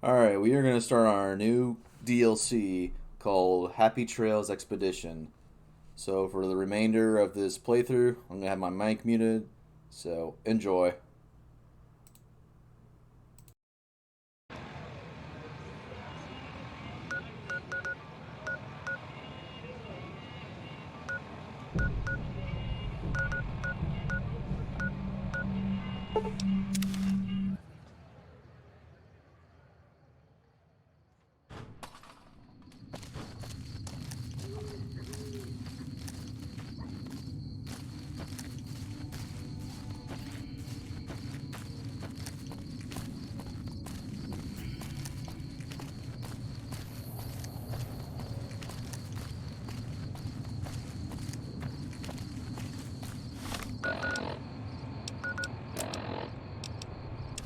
Alright, we are going to start our new DLC called Happy Trails Expedition. So, for the remainder of this playthrough, I'm going to have my mic muted. So, enjoy.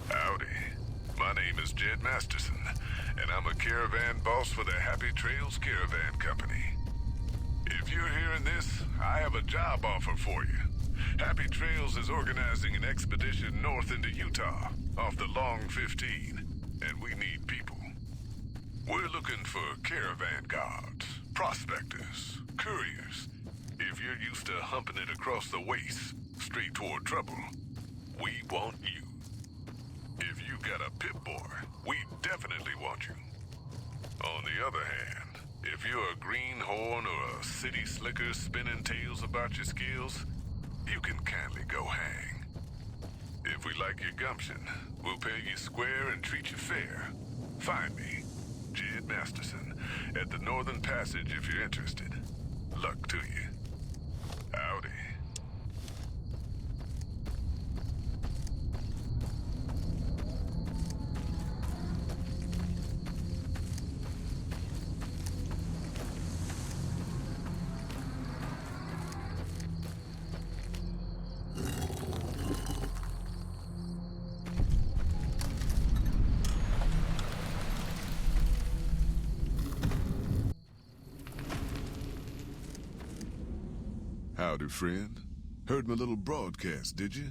Howdy. My name is Jed Masterson, and I'm a caravan boss for the Happy Trails Caravan Company. If you're hearing this, I have a job offer for you. Happy Trails is organizing an expedition north into Utah, off the Long 15, and we need people. We're looking for caravan guards, prospectors, couriers. If you're used to humping it across the waste, straight toward trouble, we want you. If you got a Pip-Boy, we definitely want you. On the other hand, if you're a greenhorn or a city slicker spinning tales about your skills, you can kindly go hang. If we like your gumption, we'll pay you square and treat you fair. Find me, Jed Masterson, at the Northern Passage if you're interested. Luck to you. Howdy. Howdy, friend. Heard my little broadcast, did you?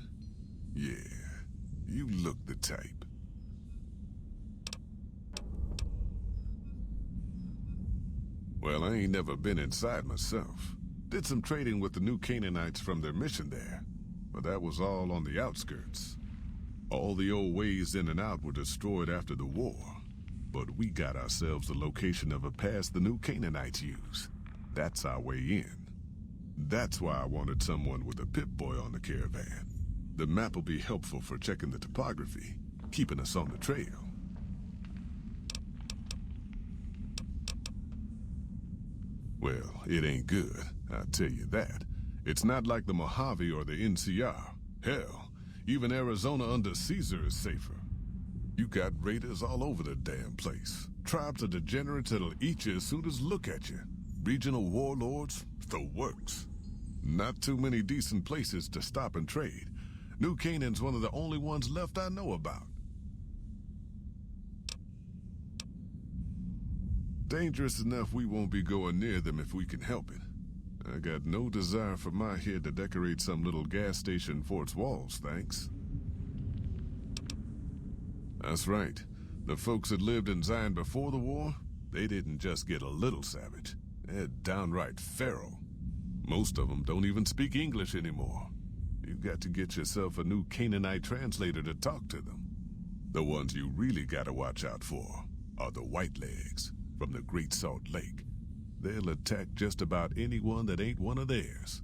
Yeah, you look the type. Well, I ain't never been inside myself. Did some trading with the New Canaanites from their mission there, but that was all on the outskirts. All the old ways in and out were destroyed after the war, but we got ourselves the location of a pass the New Canaanites use. That's our way in. That's why I wanted someone with a Pip-Boy on the caravan. The map will be helpful for checking the topography, keeping us on the trail. Well, it ain't good, I'll tell you that. It's not like the Mojave or the NCR. Hell, even Arizona under Caesar is safer. You got raiders all over the damn place. Tribes of degenerates that'll eat you as soon as look at you. Regional warlords, the works. Not too many decent places to stop and trade. New Canaan's one of the only ones left I know about. Dangerous enough we won't be going near them if we can help it. I got no desire for my head to decorate some little gas station fort's walls, thanks. That's right. The folks that lived in Zion before the war, they didn't just get a little savage. They're downright feral. Most of them don't even speak English anymore. You've got to get yourself a new Canaanite translator to talk to them. The ones you really gotta watch out for are the Whitelegs from the Great Salt Lake. They'll attack just about anyone that ain't one of theirs.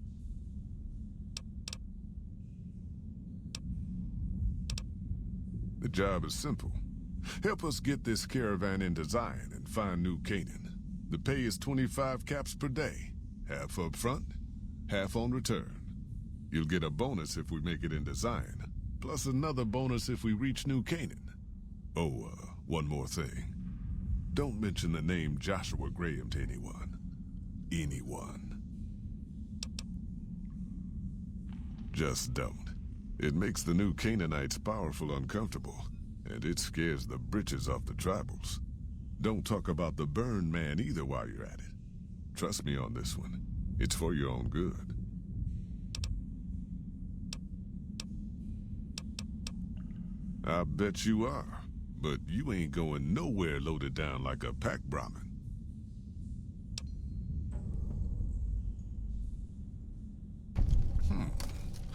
The job is simple. Help us get this caravan into Zion and find New Canaan. The pay is 25 caps per day. Half up front, half on return. You'll get a bonus if we make it into Zion, plus another bonus if we reach New Canaan. Oh, one more thing. Don't mention the name Joshua Graham to anyone. Anyone. Just don't. It makes the New Canaanites powerful uncomfortable, and it scares the britches off the tribals. Don't talk about the Burn Man either while you're at it. Trust me on this one. It's for your own good. I bet you are. but you ain't going nowhere loaded down like a pack Brahmin.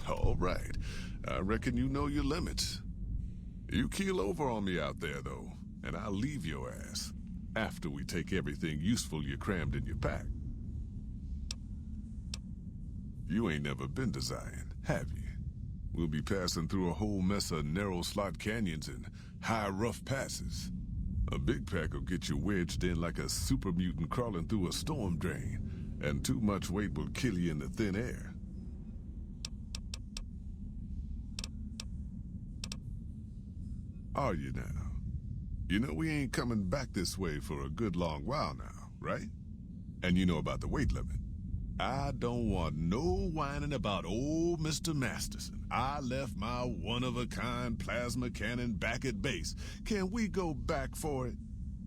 All right. I reckon you know your limits. You keel over on me out there, though, and I'll leave your ass after we take everything useful you crammed in your pack. You ain't never been to Zion, have you? We'll be passing through a whole mess of narrow slot canyons and high rough passes. A big pack will get you wedged in like a super mutant crawling through a storm drain, and too much weight will kill you in the thin air. Are you now? You know we ain't coming back this way for a good long while now, right? And you know about the weight limit. I don't want no whining about old Mr. Masterson. I left my one-of-a-kind plasma cannon back at base. Can we go back for it?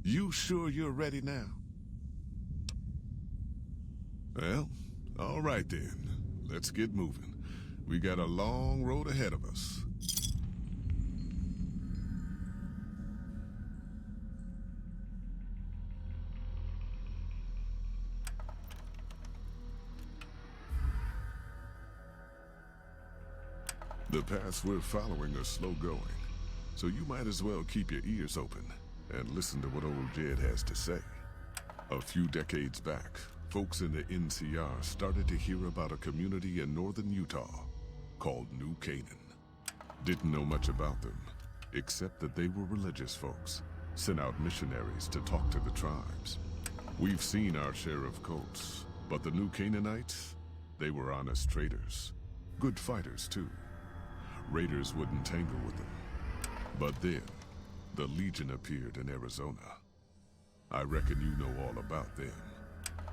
You sure you're ready now? Well, all right then. Let's get moving. We got a long road ahead of us. The paths we're following are slow going, so you might as well keep your ears open and listen to what old Jed has to say. A few decades back, folks in the NCR started to hear about a community in northern Utah called New Canaan. Didn't know much about them, except that they were religious folks, sent out missionaries to talk to the tribes. We've seen our share of cults, but the New Canaanites, they were honest traders. Good fighters, too. Raiders wouldn't tangle with them. But then, the Legion appeared in Arizona. I reckon you know all about them.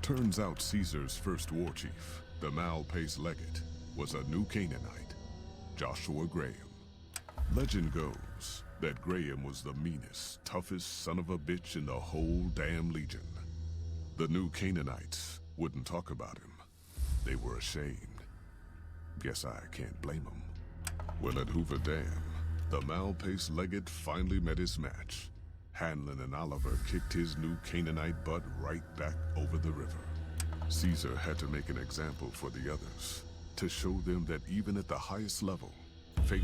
Turns out Caesar's first war chief, the Malpais Legate, was a New Canaanite, Joshua Graham. Legend goes that Graham was the meanest, toughest son of a bitch in the whole damn Legion. The New Canaanites wouldn't talk about him. They were ashamed. Guess I can't blame them. Well, at Hoover Dam, the Malpais Legate finally met his match. Hanlon and Oliver kicked his New Canaanite butt right back over the river. Caesar had to make an example for the others, to show them that even at the highest level, failure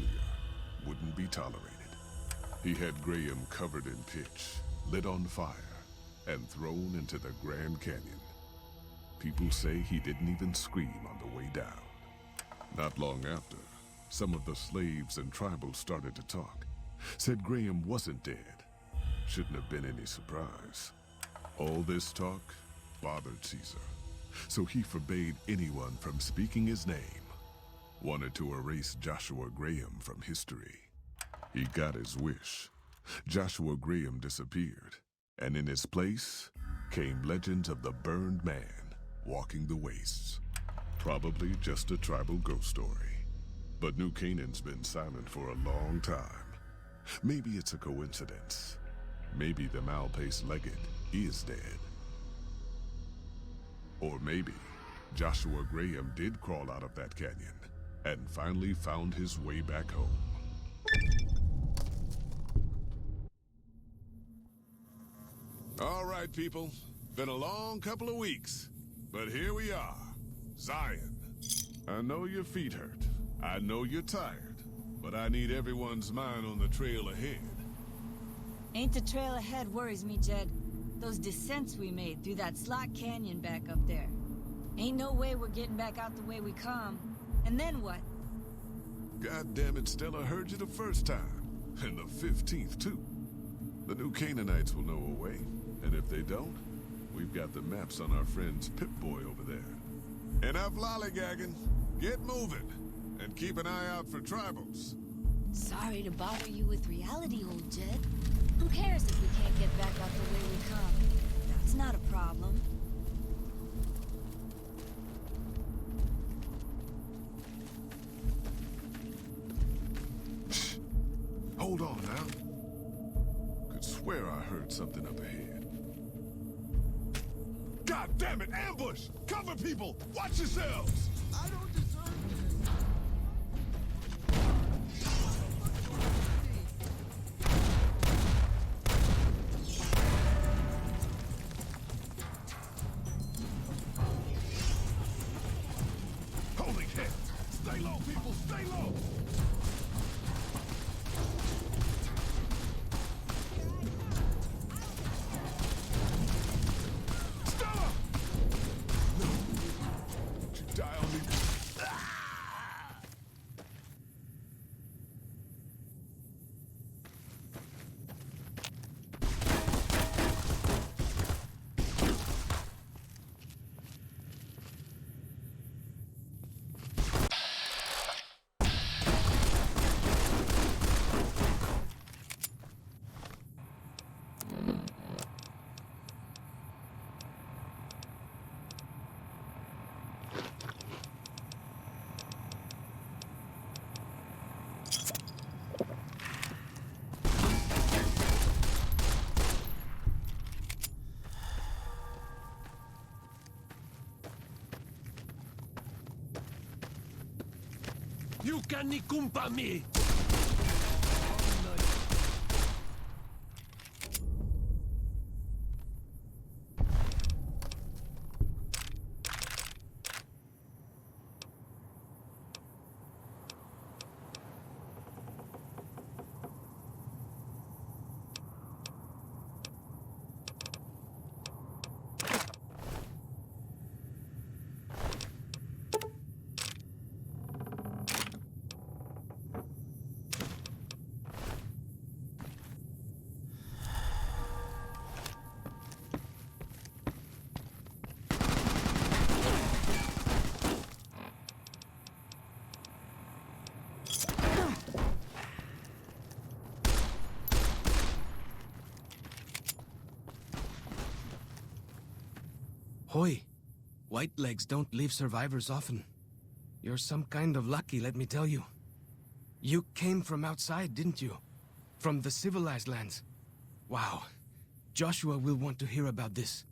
wouldn't be tolerated. He had Graham covered in pitch, lit on fire, and thrown into the Grand Canyon. People say he didn't even scream on the way down. Not long after, some of the slaves and tribals started to talk. Said Graham wasn't dead. Shouldn't have been any surprise. All this talk bothered Caesar, so he forbade anyone from speaking his name. Wanted to erase Joshua Graham from history. He got his wish. Joshua Graham disappeared, and in his place came legends of the Burned Man walking the wastes. Probably just a tribal ghost story. But New Canaan's been silent for a long time. Maybe it's a coincidence. Maybe the Malpais Legate is dead. Or maybe Joshua Graham did crawl out of that canyon and finally found his way back home. All right, people. Been a long couple of weeks, but here we are. Zion. I know your feet hurt. I know you're tired, but I need everyone's mind on the trail ahead. Ain't the trail ahead worries me, Jed. Those descents we made through that slot canyon back up there. Ain't no way we're getting back out the way we come. And then what? God damn it, Stella heard you the first time. And the 15th, too. The New Canaanites will know a way. And if they don't, we've got the maps on our friend's Pip-Boy over there. Enough lollygagging. Get moving. And keep an eye out for tribals. Sorry to bother you with reality, old Jed. Who cares if we can't get back out the way we come? That's not a problem. Hold on now. Could swear I heard something up ahead. God damn it! Ambush! Cover people! Watch yourselves! I don't deserve this. You can nikumpa me! Hoy, Whitelegs don't leave survivors often. You're some kind of lucky, let me tell you. You came from outside, didn't you? From the civilized lands. Wow. Joshua will want to hear about this.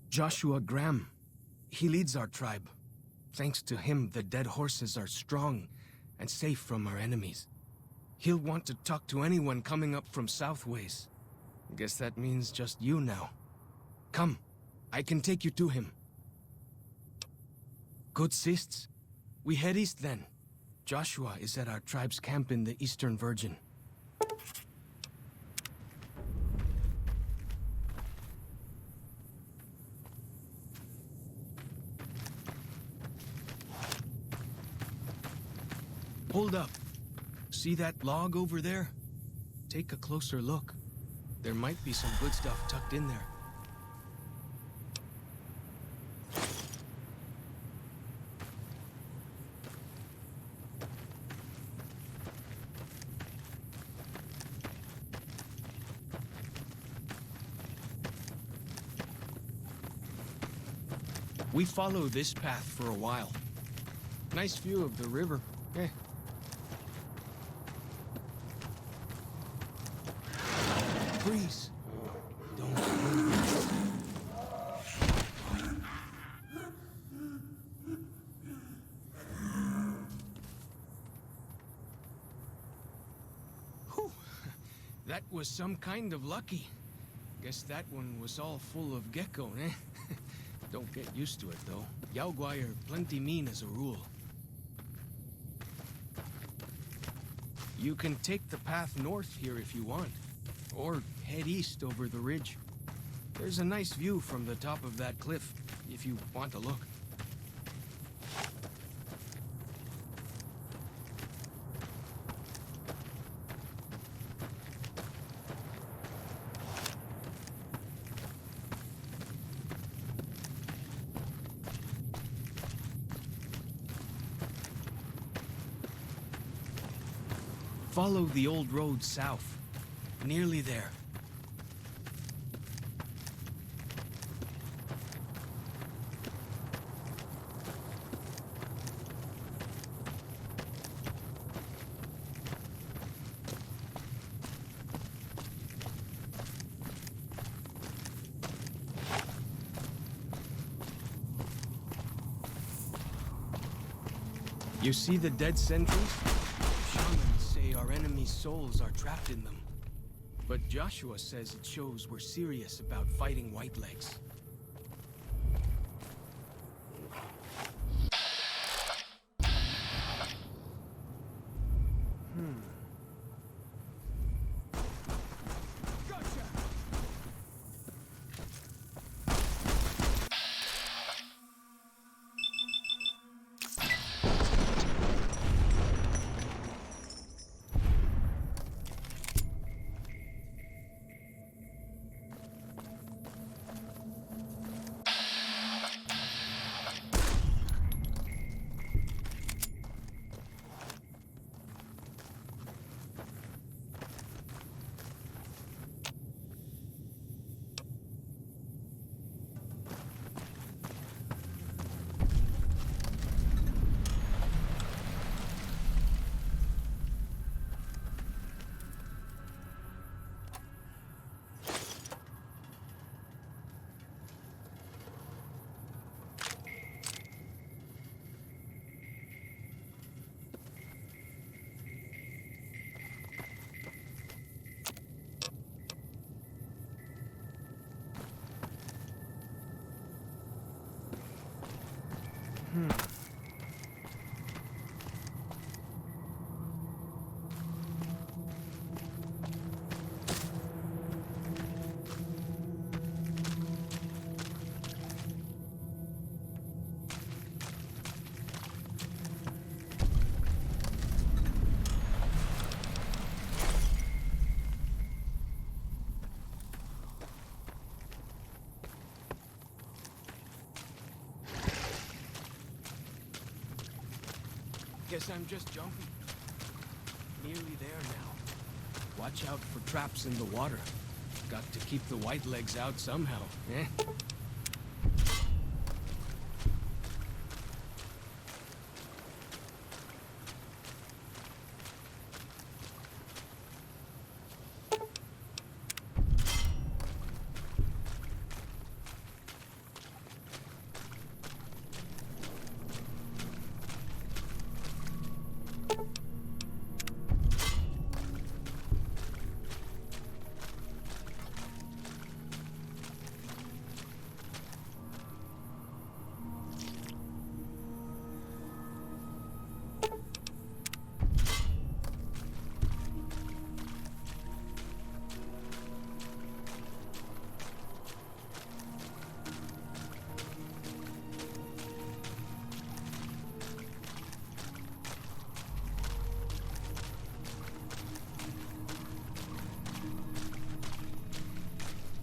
Joshua Graham. He leads our tribe. Thanks to him, the dead horses are strong and safe from our enemies. He'll want to talk to anyone coming up from Southways. Guess that means just you now. Come, I can take you to him. Good sists. We head east then. Joshua is at our tribe's camp in the Eastern Virgin. Hold up. See that log over there? Take a closer look. There might be some good stuff tucked in there. We follow this path for a while. Nice view of the river. Eh. Freeze. Don't move. Whew. That was some kind of lucky. Guess that one was all full of gecko, eh? Don't get used to it, though. Yaoguai are plenty mean as a rule. You can take the path north here if you want. Or head east over the ridge. There's a nice view from the top of that cliff, if you want to look. Follow the old road south. Nearly there. You see the dead sentries? Shamans say our enemies' souls are trapped in them. But Joshua says it shows we're serious about fighting Whitelegs. Guess I'm just jumpy. Nearly there now. Watch out for traps in the water. Got to keep the white legs out somehow, eh?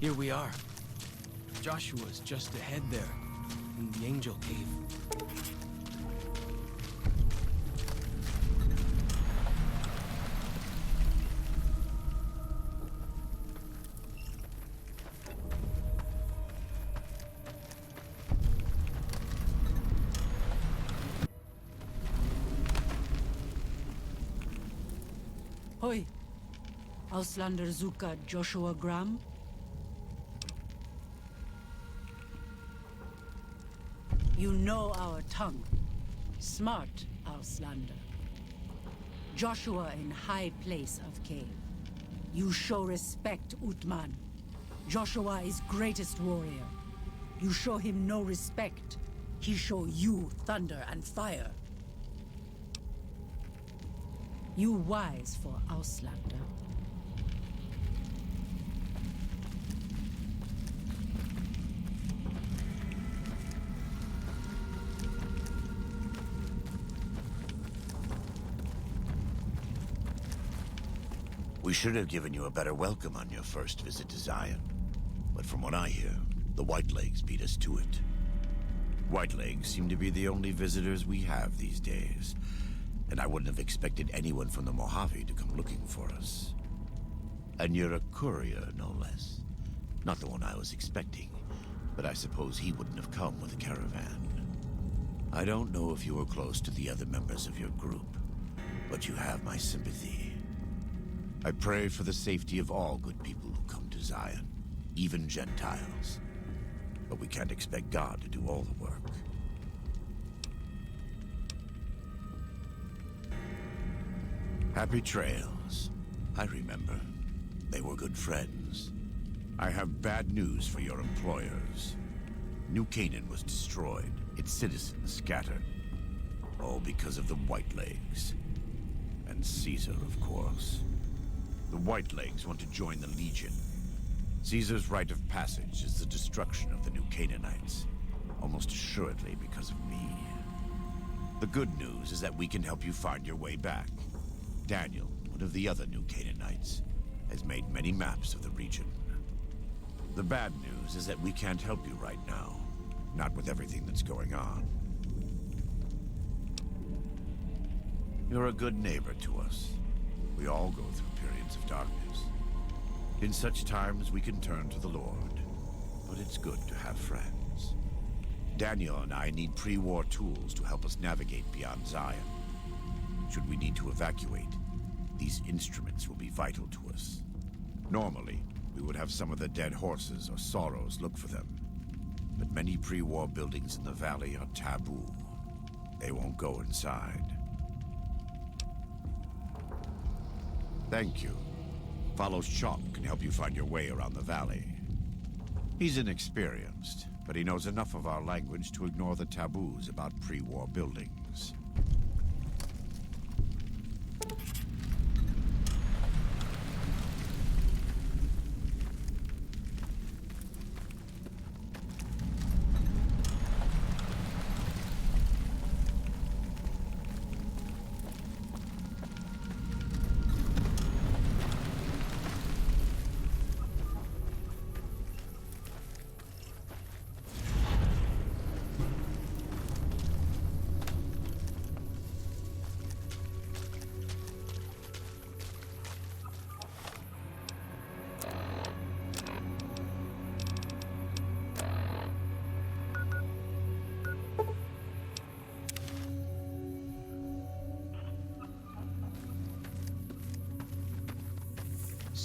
Here we are. Joshua's just ahead there, in the Angel Cave. Hoi. Auslander Zuka Joshua Graham? You know our tongue. Smart, Auslander. Joshua in high place of cave. You show respect, Utman. Joshua is greatest warrior. You show him no respect. He show you thunder and fire. You wise for Auslander. We should have given you a better welcome on your first visit to Zion. But from what I hear, the Whitelegs beat us to it. Whitelegs seem to be the only visitors we have these days, and I wouldn't have expected anyone from the Mojave to come looking for us. And you're a courier, no less. Not the one I was expecting, but I suppose he wouldn't have come with a caravan. I don't know if you were close to the other members of your group, but you have my sympathy. I pray for the safety of all good people who come to Zion, even Gentiles. But we can't expect God to do all the work. Happy Trails. I remember. They were good friends. I have bad news for your employers. New Canaan was destroyed, its citizens scattered. All because of the Whitelegs. And Caesar, of course. The Whitelegs want to join the Legion. Caesar's rite of passage is the destruction of the New Canaanites, almost assuredly because of me. The good news is that we can help you find your way back. Daniel, one of the other New Canaanites, has made many maps of the region. The bad news is that we can't help you right now, not with everything that's going on. You're a good neighbor to us. We all go through periods of darkness. In such times, we can turn to the Lord. But it's good to have friends. Daniel and I need pre-war tools to help us navigate beyond Zion. Should we need to evacuate, these instruments will be vital to us. Normally, we would have some of the dead horses or sorrows look for them. But many pre-war buildings in the valley are taboo. They won't go inside. Thank you. Follows Chop can help you find your way around the valley. He's inexperienced, but he knows enough of our language to ignore the taboos about pre-war buildings.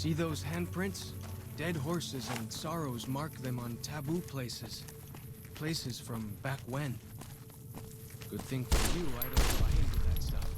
See those handprints? Dead horses and sorrows mark them on taboo places. Places from back when. Good thing for you, I don't buy into that stuff.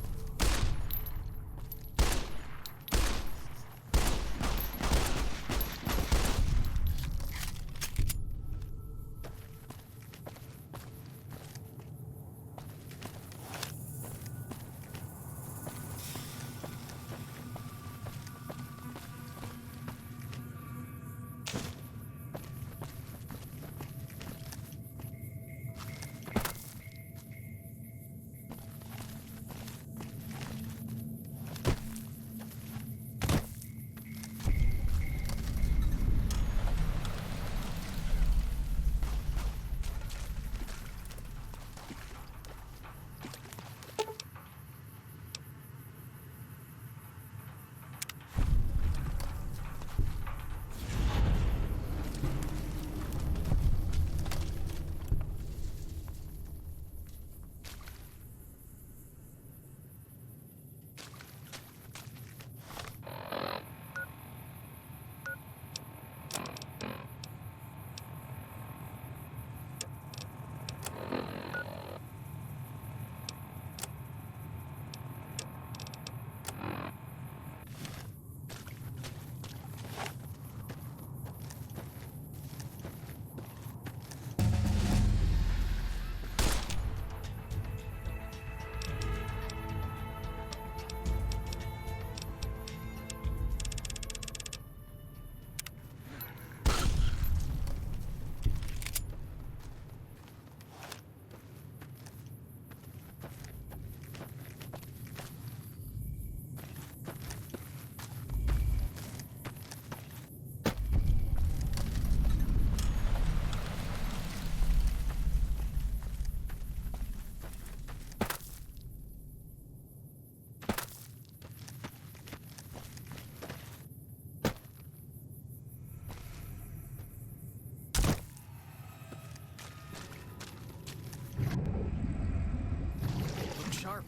Look sharp.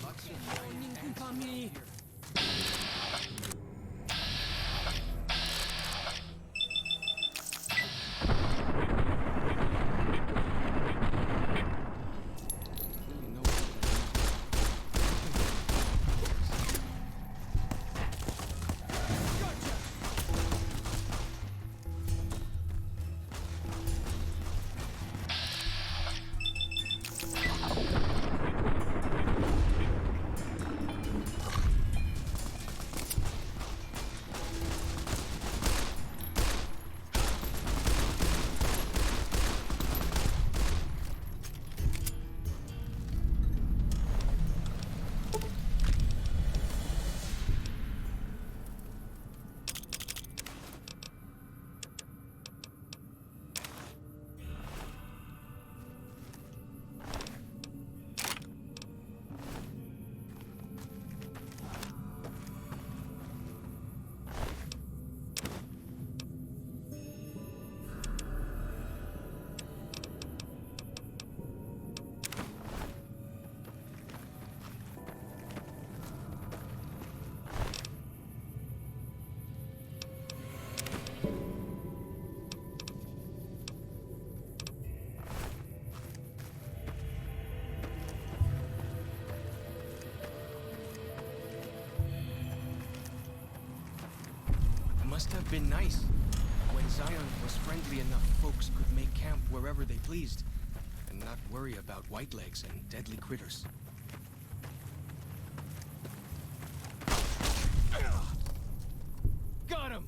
Lots of fine here. Really know must have been nice. When Zion was friendly enough, folks could make camp wherever they pleased, and not worry about whitelegs and deadly critters. Got him!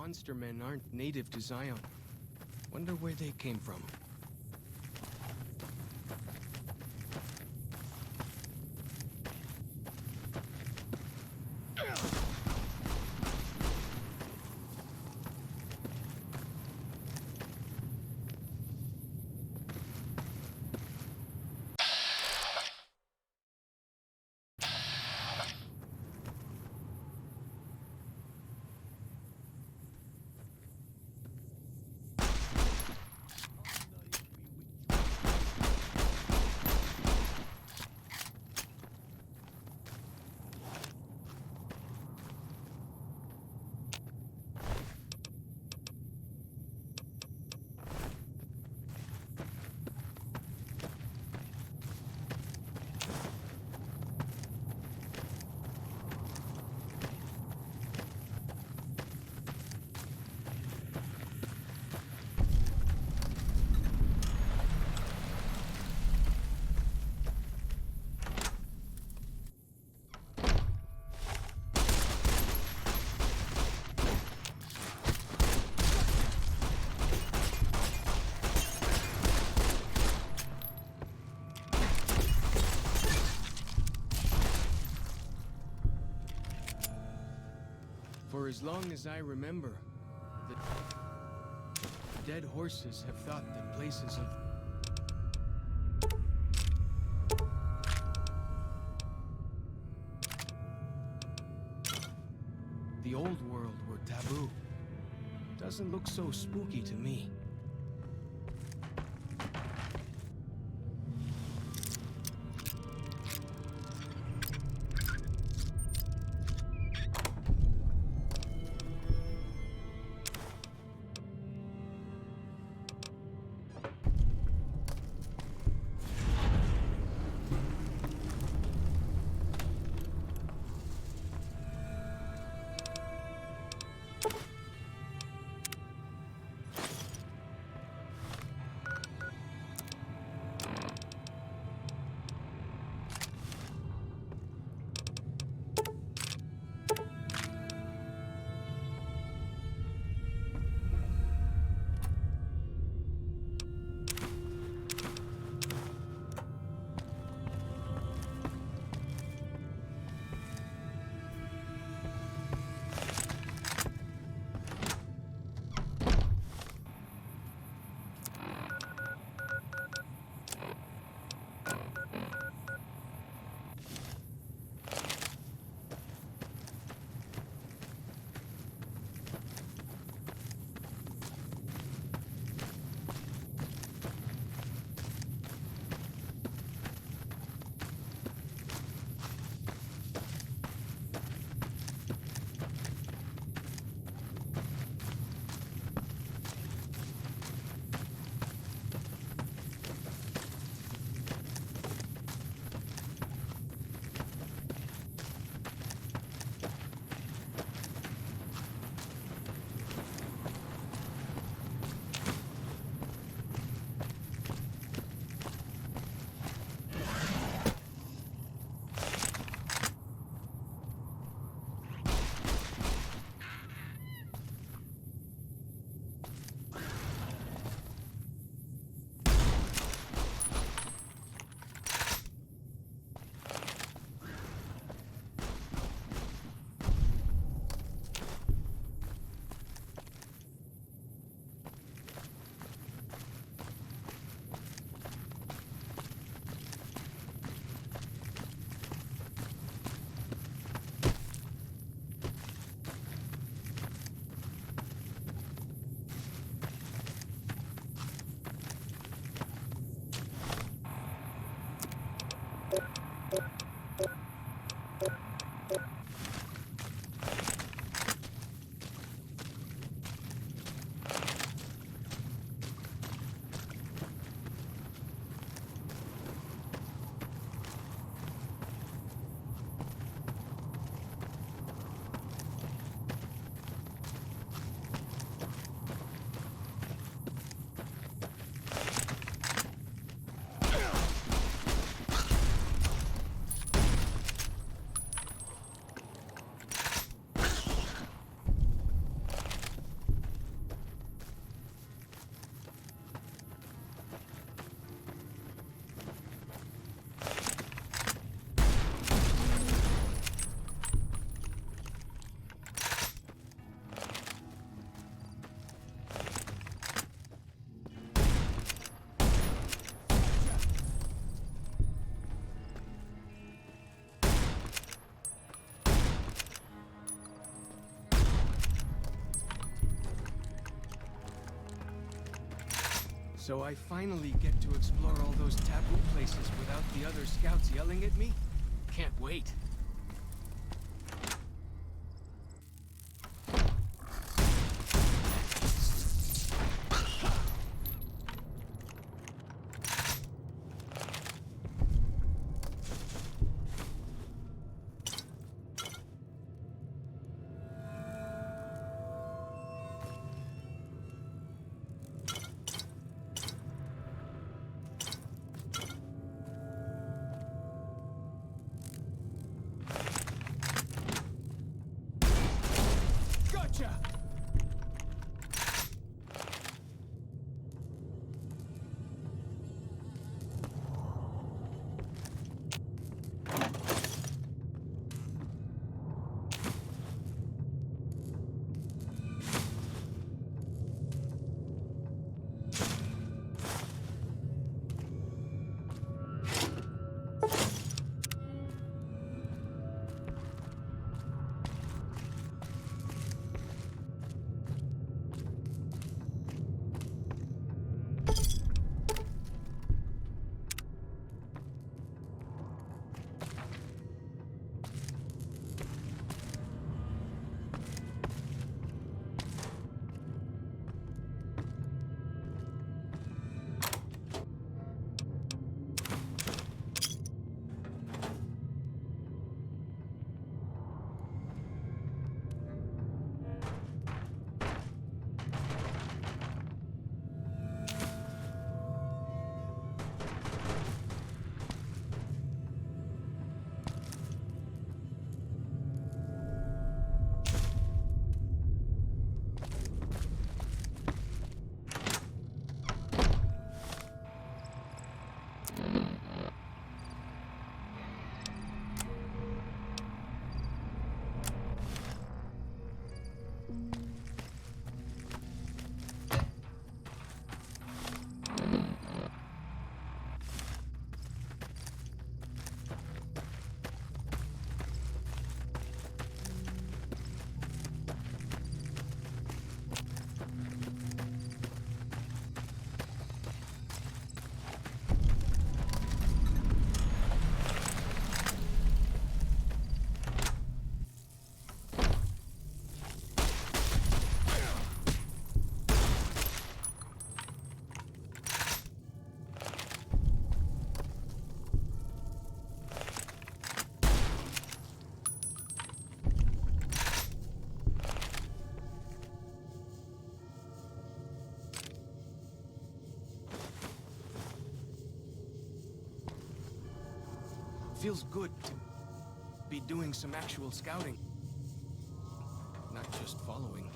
monster men aren't native to Zion. Wonder where they came from. For as long as I remember, the dead horses have thought that places of the old world were taboo. Doesn't look so spooky to me. So I finally get to explore all those taboo places without the other scouts yelling at me? Can't wait. Gotcha! Feels good to be doing some actual scouting. Not just following.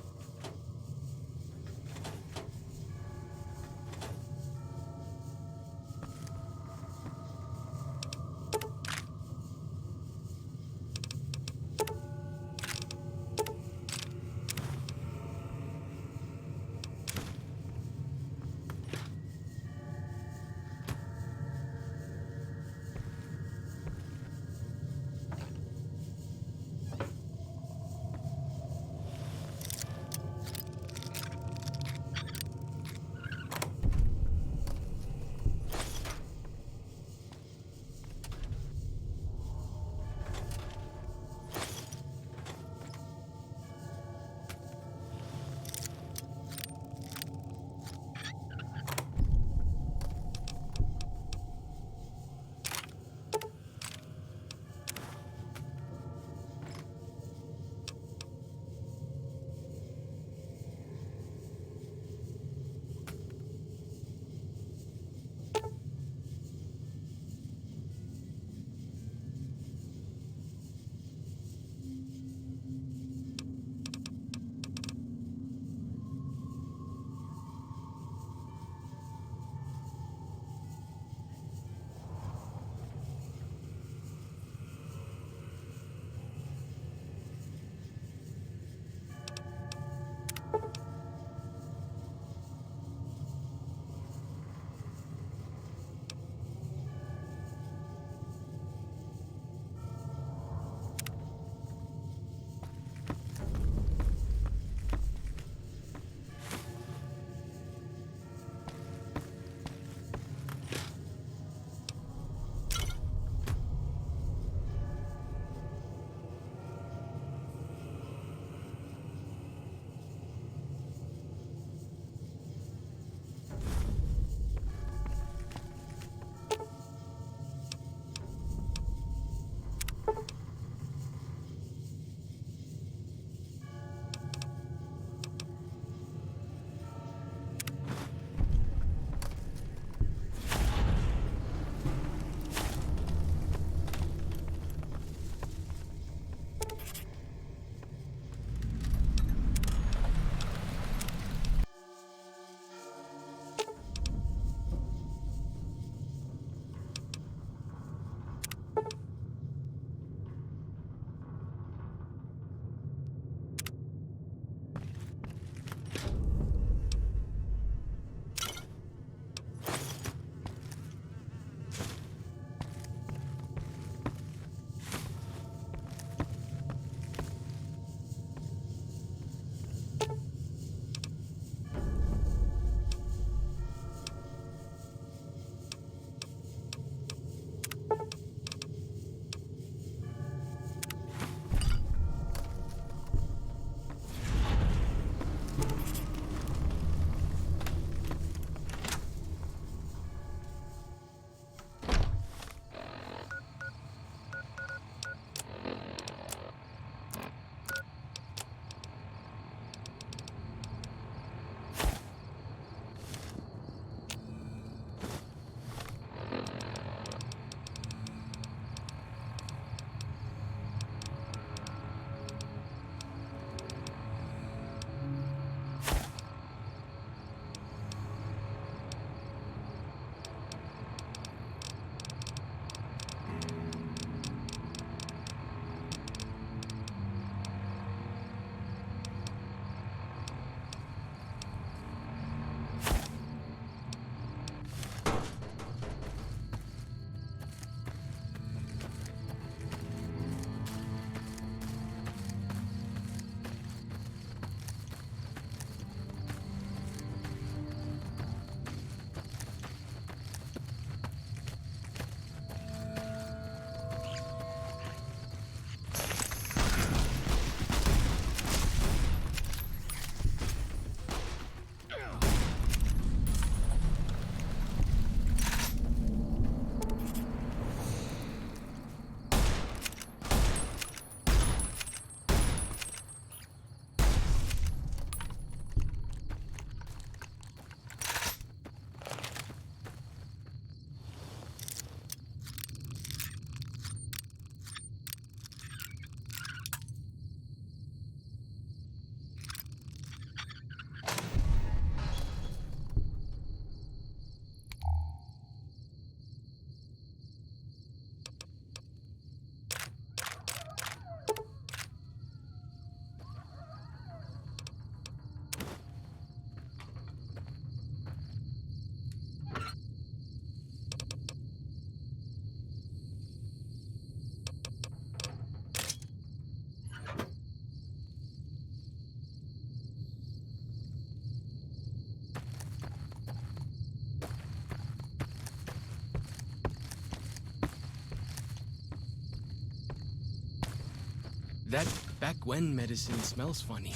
That back when medicine smells funny.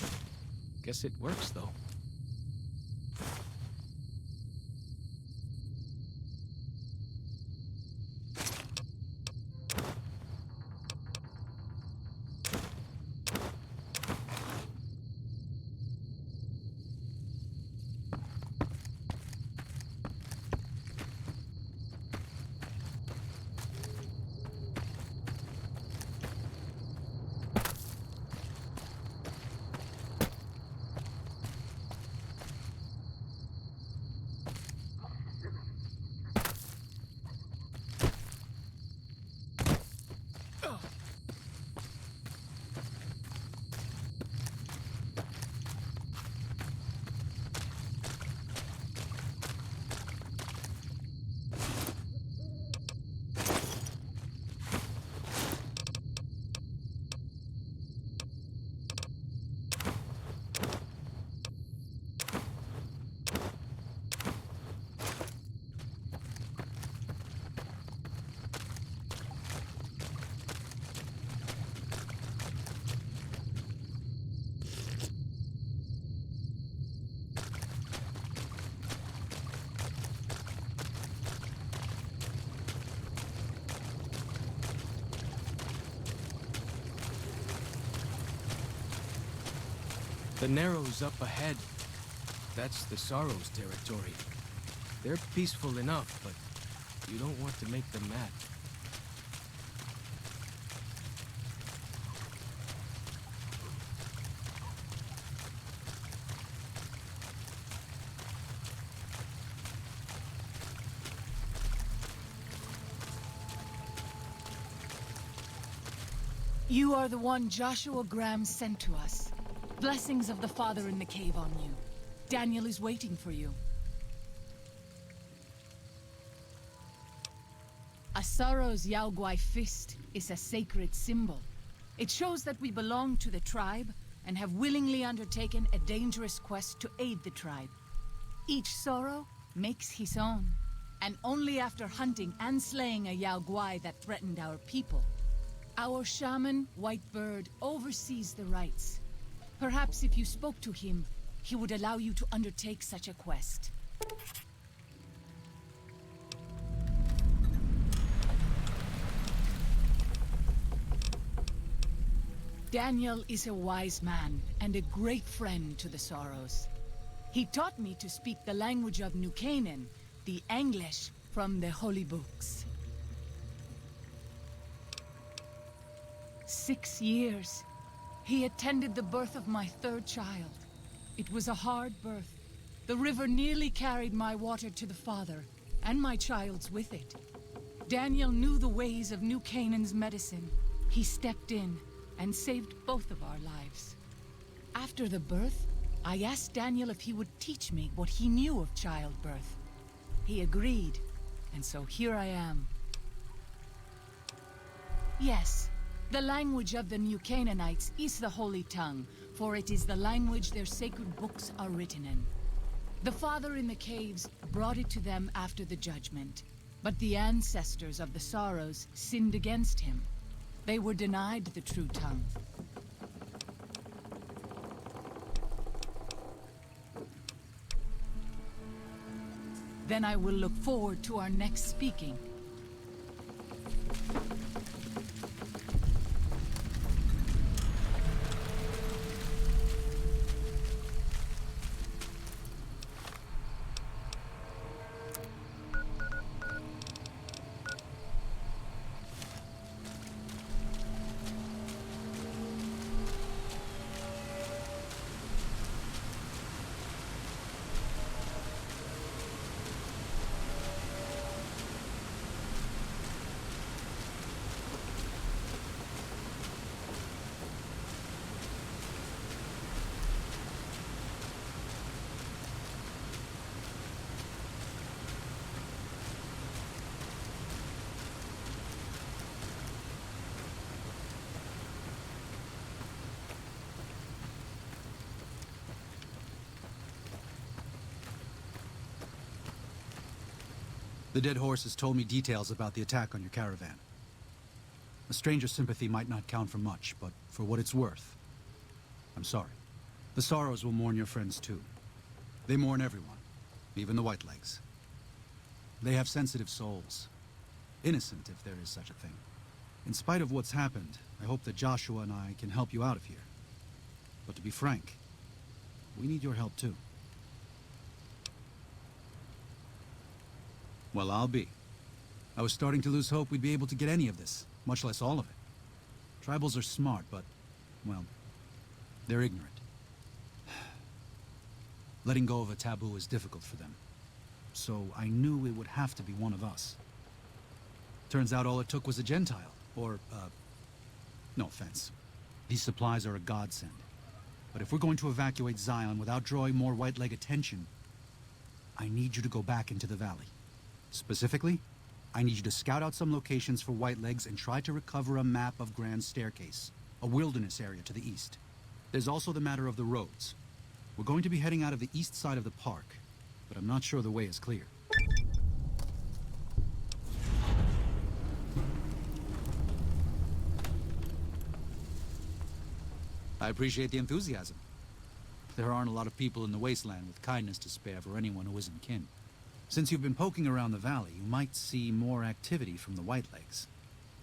Guess it works, though. The Narrows up ahead. That's the Sorrows territory. They're peaceful enough, but you don't want to make them mad. You are the one Joshua Graham sent to us. Blessings of the Father in the cave on you. Daniel is waiting for you. A Sorrow's Yao Guai fist is a sacred symbol. It shows that we belong to the tribe and have willingly undertaken a dangerous quest to aid the tribe. Each Sorrow makes his own, and only after hunting and slaying a Yao Guai that threatened our people. Our shaman, Whitebird, oversees the rites. Perhaps if you spoke to him, he would allow you to undertake such a quest. Daniel is a wise man and a great friend to the Sorrows. He taught me to speak the language of New Canaan, the English from the holy books. 6 years. He attended the birth of my third child. It was a hard birth. The river nearly carried my water to the father, and my child's with it. Daniel knew the ways of New Canaan's medicine. He stepped in and saved both of our lives. After the birth, I asked Daniel if he would teach me what he knew of childbirth. He agreed, and so here I am. Yes. The language of the New Canaanites is the Holy Tongue, for it is the language their sacred books are written in. The Father in the caves brought it to them after the judgment, but the ancestors of the Sorrows sinned against him. They were denied the true tongue. Then I will look forward to our next speaking. The dead horse has told me details about the attack on your caravan. A stranger's sympathy might not count for much, but for what it's worth, I'm sorry. The Sorrows will mourn your friends too. They mourn everyone, even the Whitelegs. They have sensitive souls. Innocent, if there is such a thing. In spite of what's happened, I hope that Joshua and I can help you out of here. But to be frank, we need your help too. Well, I'll be. I was starting to lose hope we'd be able to get any of this, much less all of it. Tribals are smart, but, well, they're ignorant. Letting go of a taboo is difficult for them. So I knew it would have to be one of us. Turns out all it took was a Gentile, or, no offense. These supplies are a godsend. But if we're going to evacuate Zion without drawing more Whiteleg attention, I need you to go back into the valley. Specifically, I need you to scout out some locations for Whitelegs and try to recover a map of Grand Staircase, a wilderness area to the east. There's also the matter of the roads. We're going to be heading out of the east side of the park, but I'm not sure the way is clear. I appreciate the enthusiasm. There aren't a lot of people in the wasteland with kindness to spare for anyone who isn't kin. Since you've been poking around the valley, you might see more activity from the Whitelegs.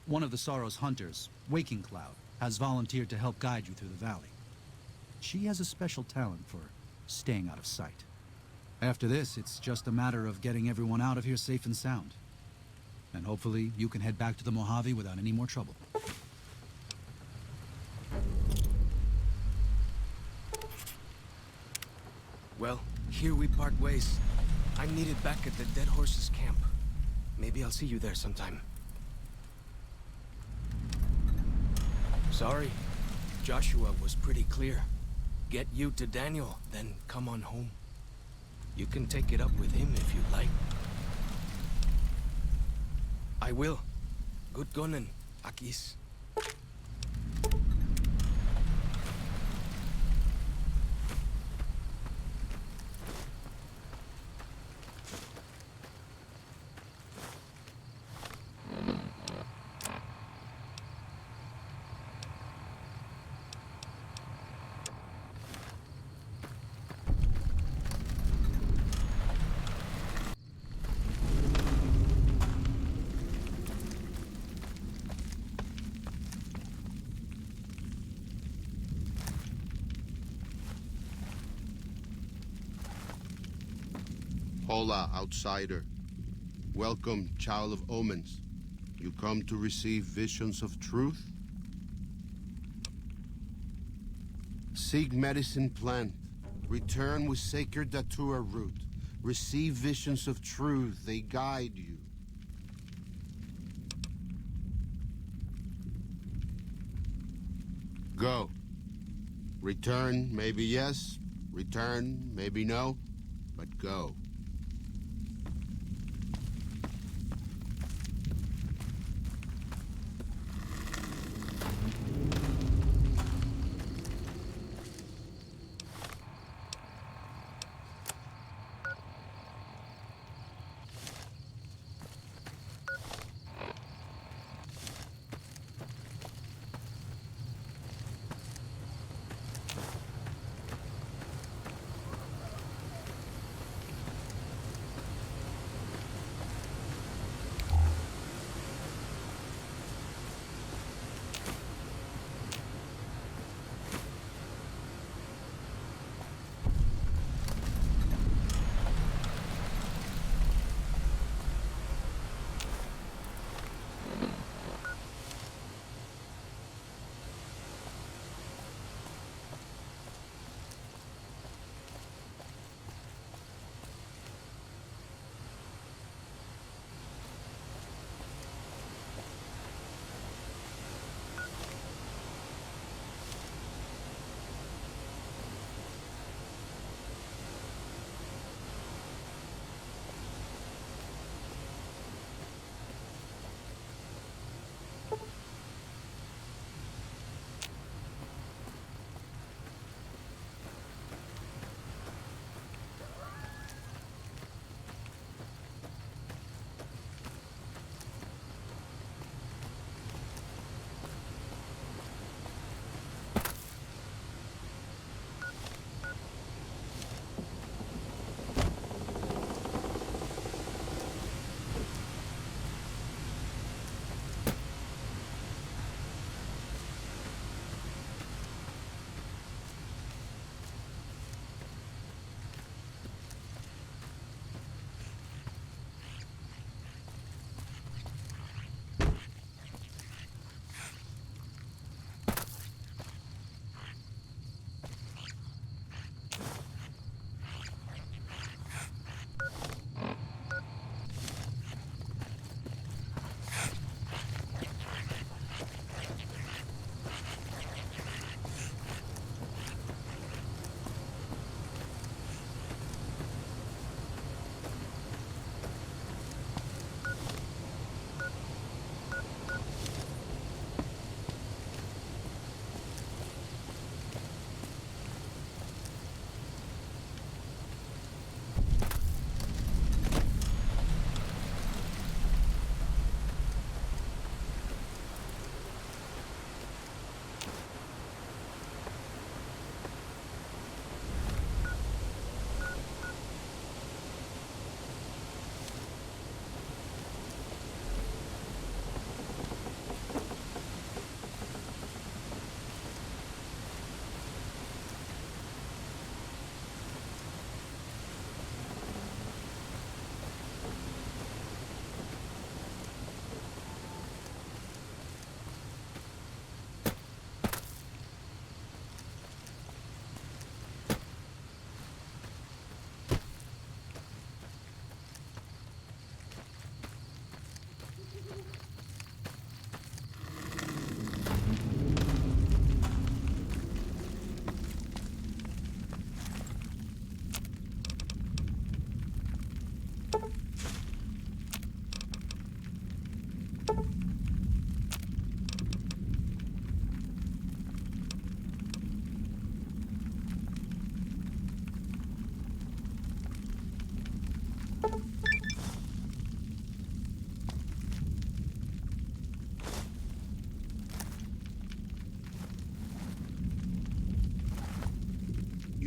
One of the Sorrow's hunters, Waking Cloud, has volunteered to help guide you through the valley. She has a special talent for staying out of sight. After this, it's just a matter of getting everyone out of here safe and sound. And hopefully, you can head back to the Mojave without any more trouble. Well, here we part ways. I'm needed back at the Dead Horses camp. Maybe I'll see you there sometime. Sorry. Joshua was pretty clear. Get you to Daniel, then come on home. You can take it up with him if you'd like. I will. Good gunning, Akis. Hola, outsider. Welcome, child of omens. You come to receive visions of truth? Seek medicine plant. Return with sacred datura root. Receive visions of truth. They guide you. Go. Return, maybe yes. Return, maybe no. But go.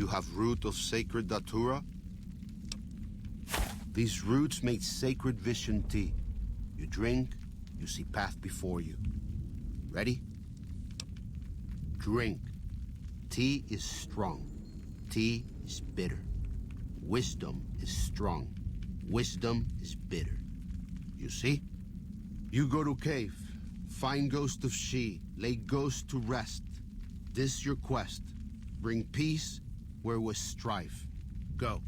You have root of sacred datura? These roots make sacred vision tea. You drink, you see path before you. Ready? Drink. Tea is strong. Tea is bitter. Wisdom is strong. Wisdom is bitter. You see? You go to cave. Find ghost of she. Lay ghost to rest. This your quest. Bring peace where was strife. Go.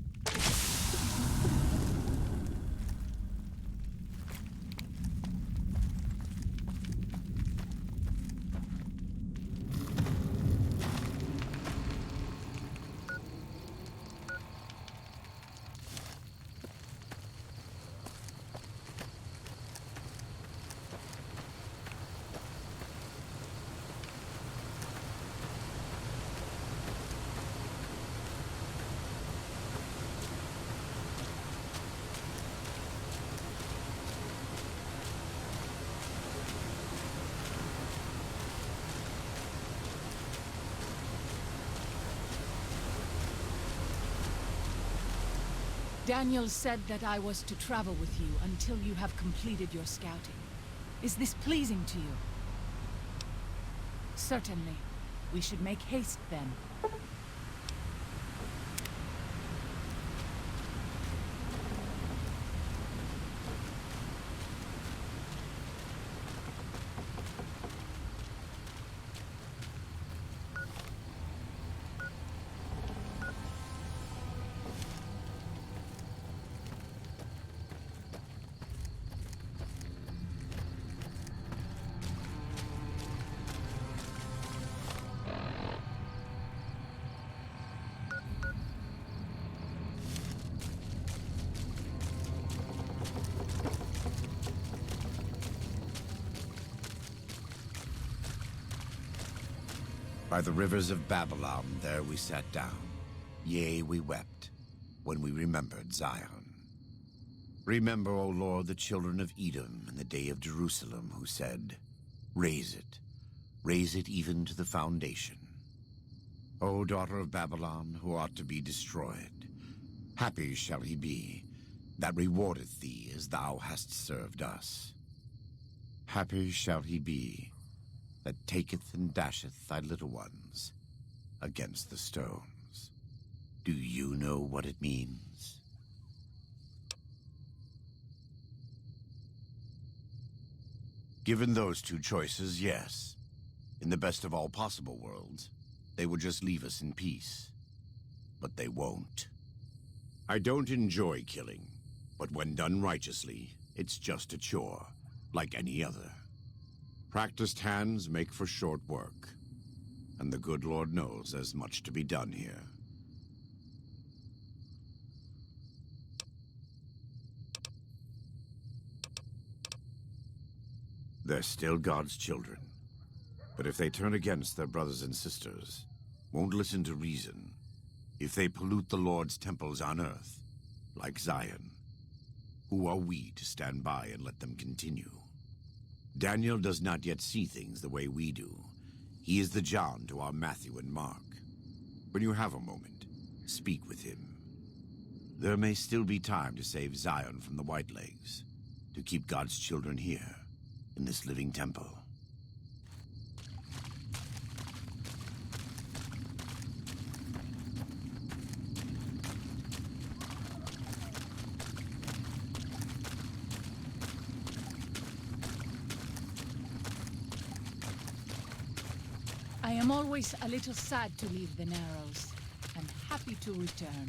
Daniel said that I was to travel with you until you have completed your scouting. Is this pleasing to you? Certainly. We should make haste then. By the rivers of Babylon, there we sat down. Yea, we wept, when we remembered Zion. Remember, O Lord, the children of Edom in the day of Jerusalem, who said, raise it even to the foundation. O daughter of Babylon, who ought to be destroyed, happy shall he be, that rewardeth thee as thou hast served us. Happy shall he be, that taketh and dasheth thy little ones against the stones. Do you know what it means? Given those two choices, yes. In the best of all possible worlds, they would just leave us in peace. But they won't. I don't enjoy killing, but when done righteously, it's just a chore, like any other. Practiced hands make for short work, and the good Lord knows there's much to be done here. They're still God's children, but if they turn against their brothers and sisters, won't listen to reason, if they pollute the Lord's temples on earth, like Zion, who are we to stand by and let them continue? Daniel does not yet see things the way we do. He is the John to our Matthew and Mark. When you have a moment, speak with him. There may still be time to save Zion from the Whitelegs, to keep God's children here, in this living temple. I am always a little sad to leave the Narrows, and happy to return.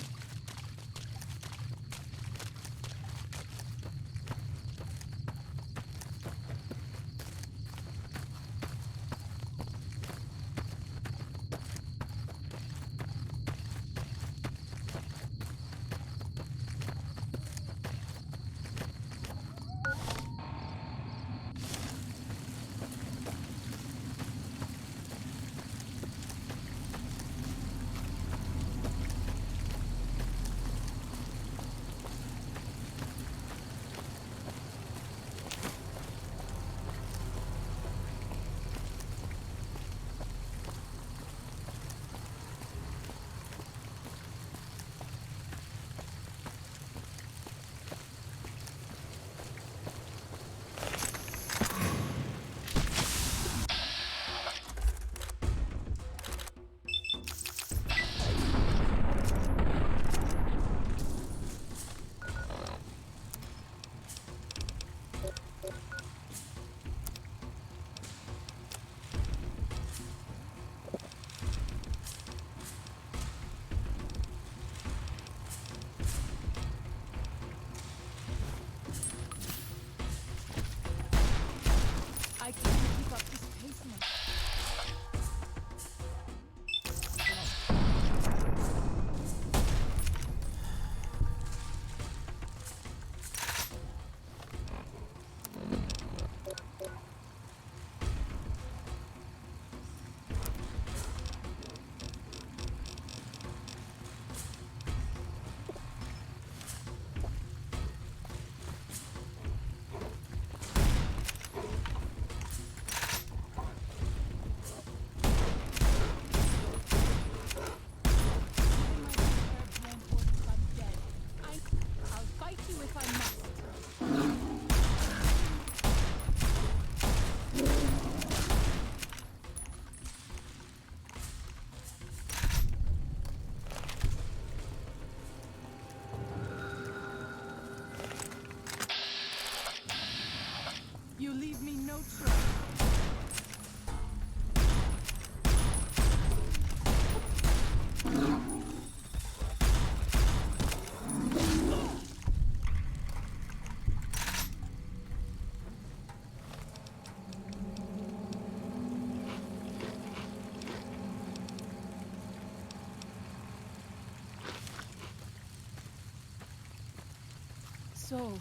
So,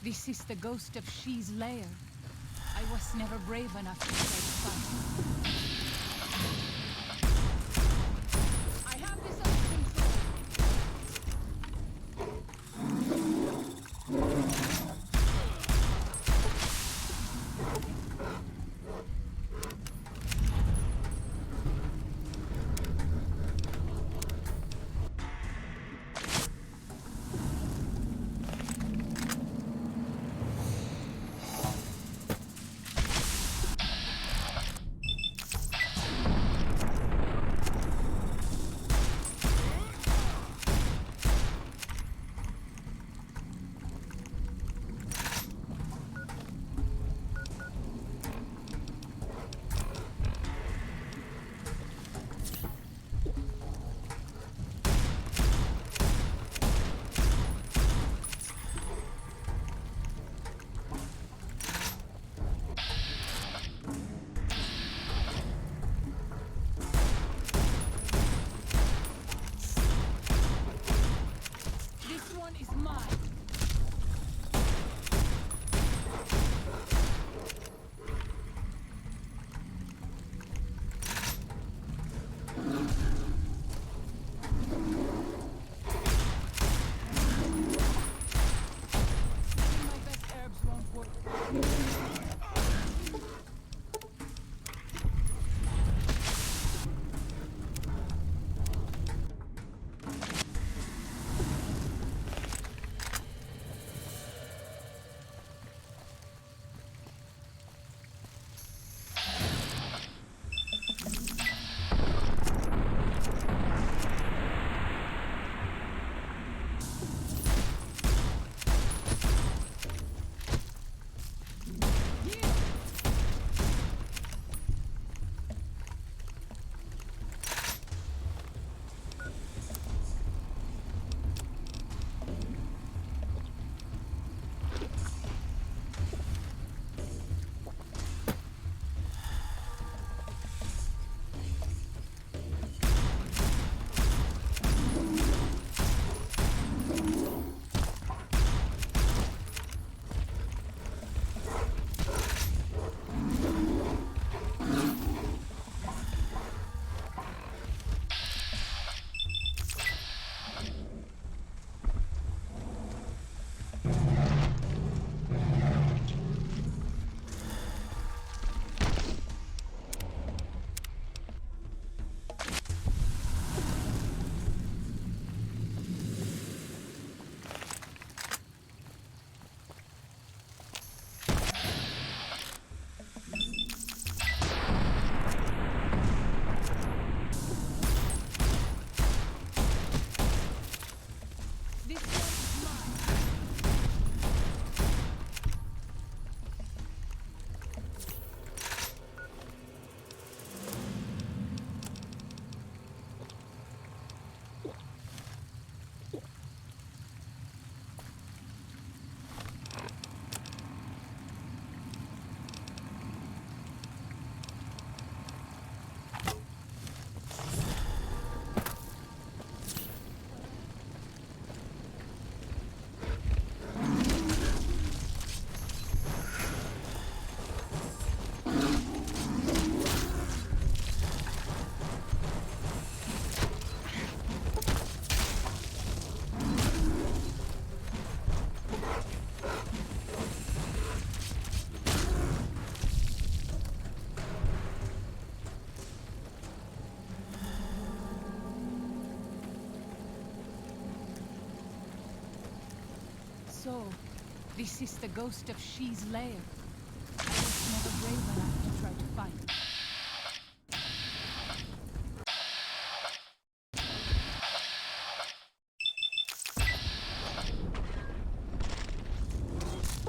this is the ghost of She's lair. I was never brave enough to try to fight. I have this under control. This one is mine. My best herbs won't work. This one is mine. So, this is the ghost of She's lair. I was never brave enough to try to fight.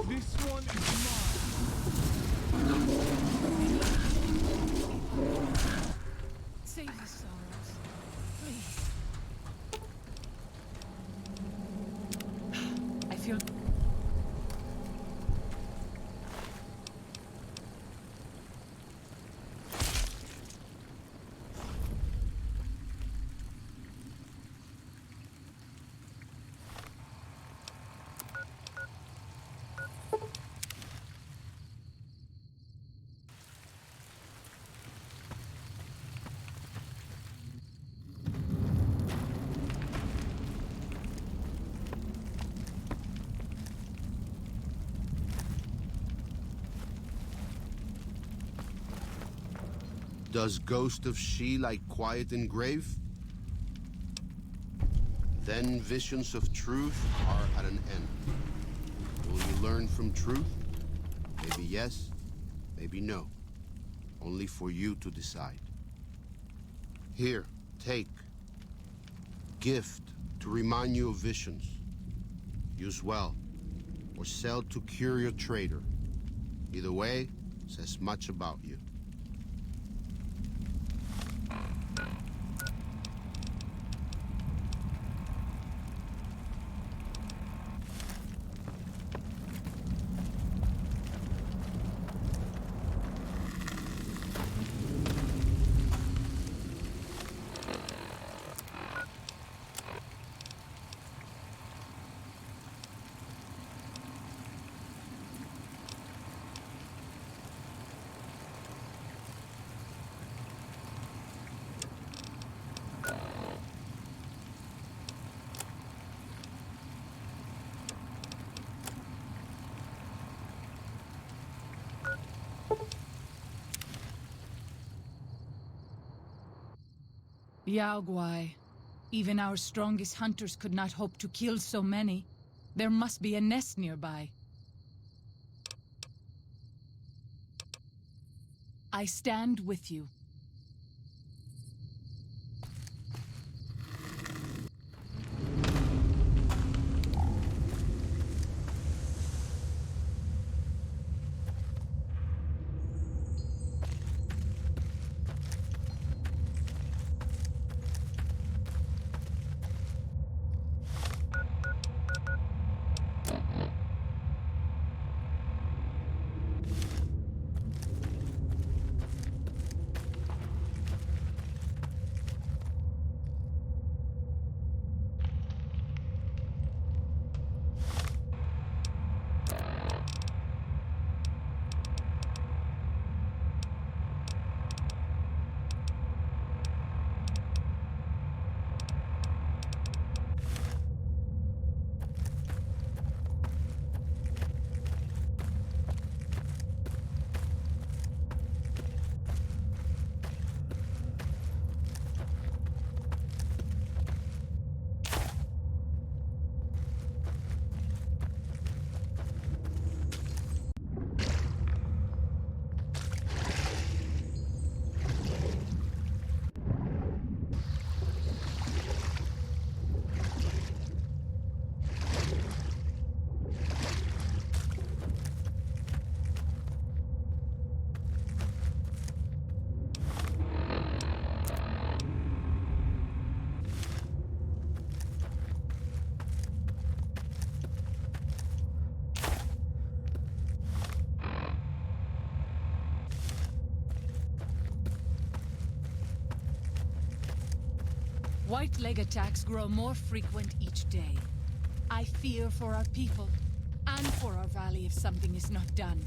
This one is mine. Save the sorrows, please. I feel... Does Ghost of She like quiet and grave? Then visions of truth are at an end. Will you learn from truth? Maybe yes, maybe no. Only for you to decide. Here, take. Gift to remind you of visions. Use well, or sell to curious trader. Either way, says much about you. Yao Guai. Even our strongest hunters could not hope to kill so many. There must be a nest nearby. I stand with you. White leg attacks grow more frequent each day. I fear for our people, and for our valley if something is not done.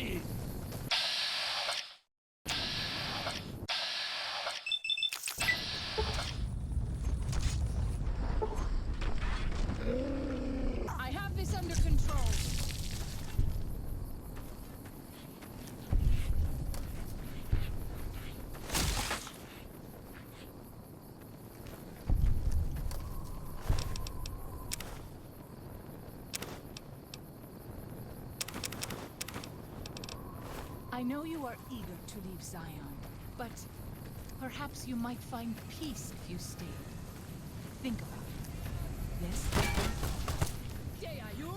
me! I have this under control. I know you are eager to leave Zion, but perhaps you might find peace if you stayed. Think about it. Yes? Okay, are you?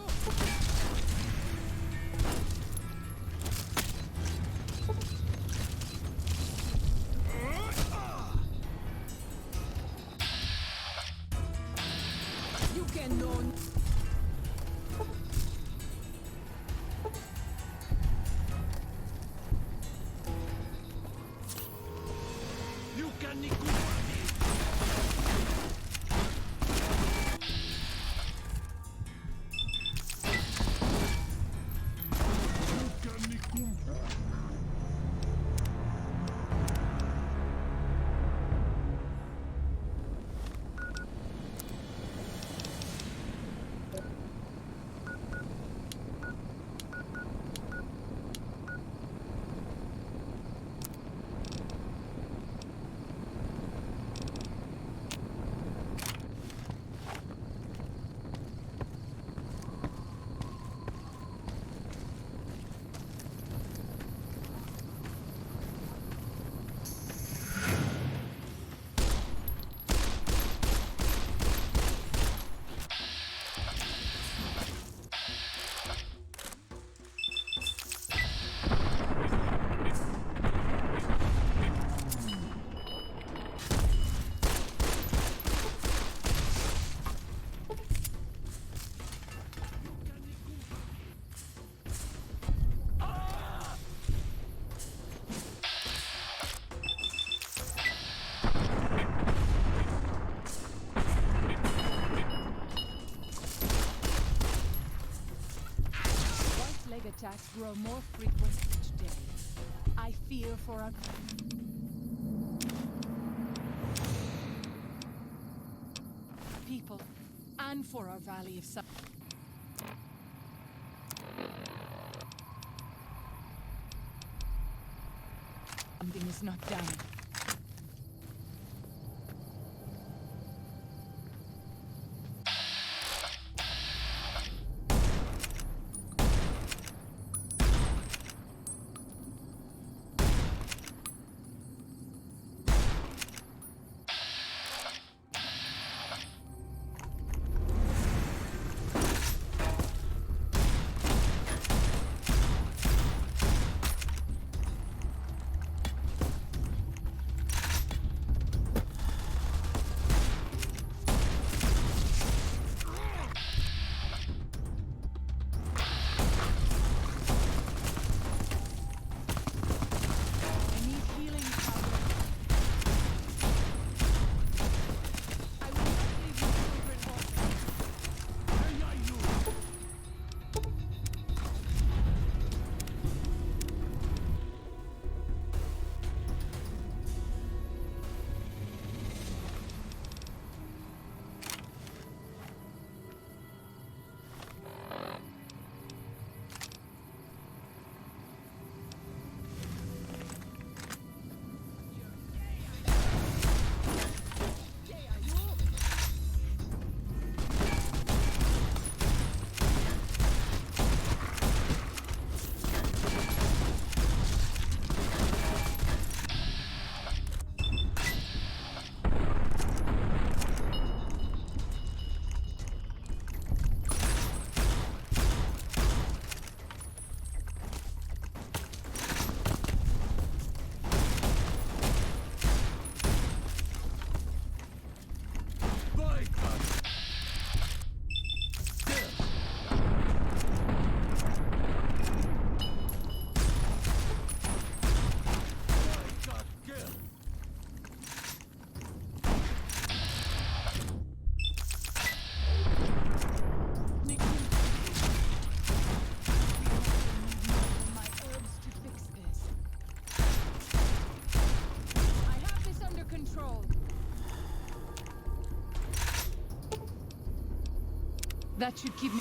You can know. You can White-leg attacks grow more frequent each day. I fear for our people and for our Valley of Sun. Something is not done. That should keep me...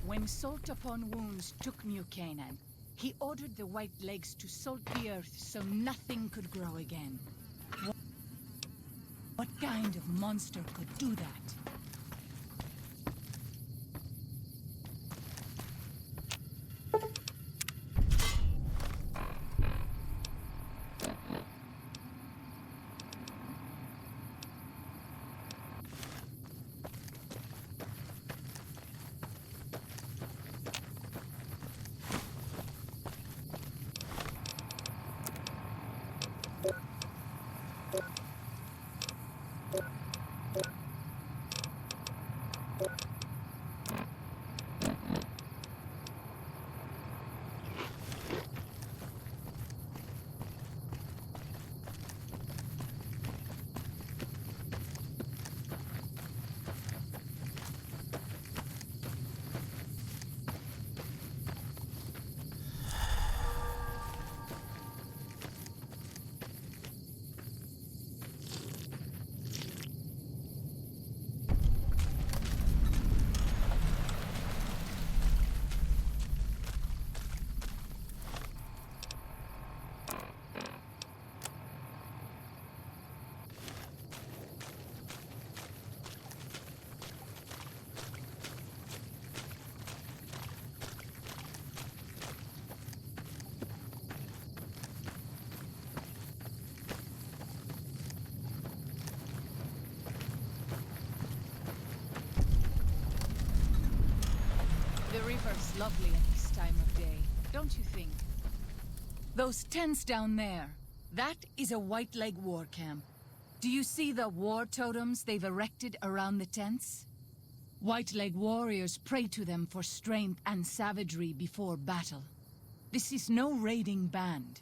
When Salt Upon Wounds took New Canaan, he ordered the White Legs to salt the earth so nothing could grow again. What kind of monster could do that? The river's lovely at this time of day, don't you think? Those tents down there, that is a White Leg war camp. Do you see the war totems they've erected around the tents? White Leg warriors pray to them for strength and savagery before battle. This is no raiding band.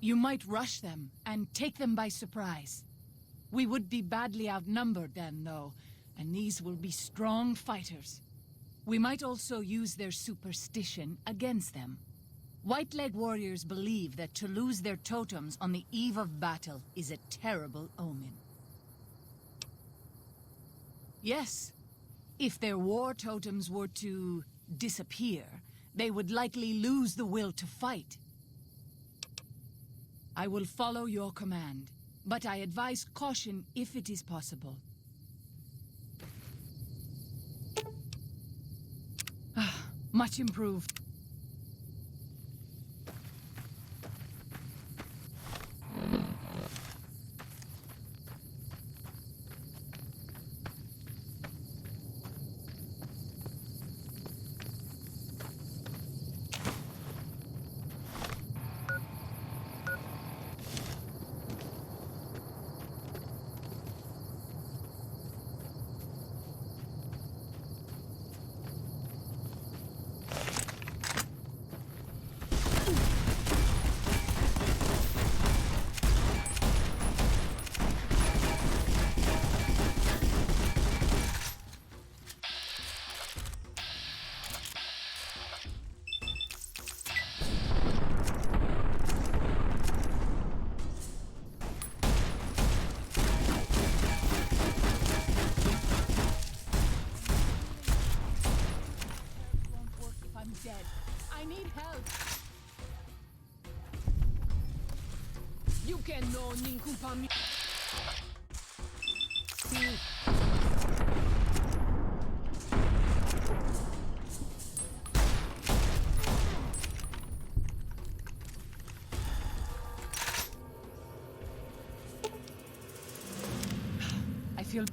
You might rush them and take them by surprise. We would be badly outnumbered then, though, and these will be strong fighters. We might also use their superstition against them. White Leg warriors believe that to lose their totems on the eve of battle is a terrible omen. Yes, if their war totems were to disappear, they would likely lose the will to fight. I will follow your command, but I advise caution if it is possible. Much improved. You can know Ninkumpami. I feel...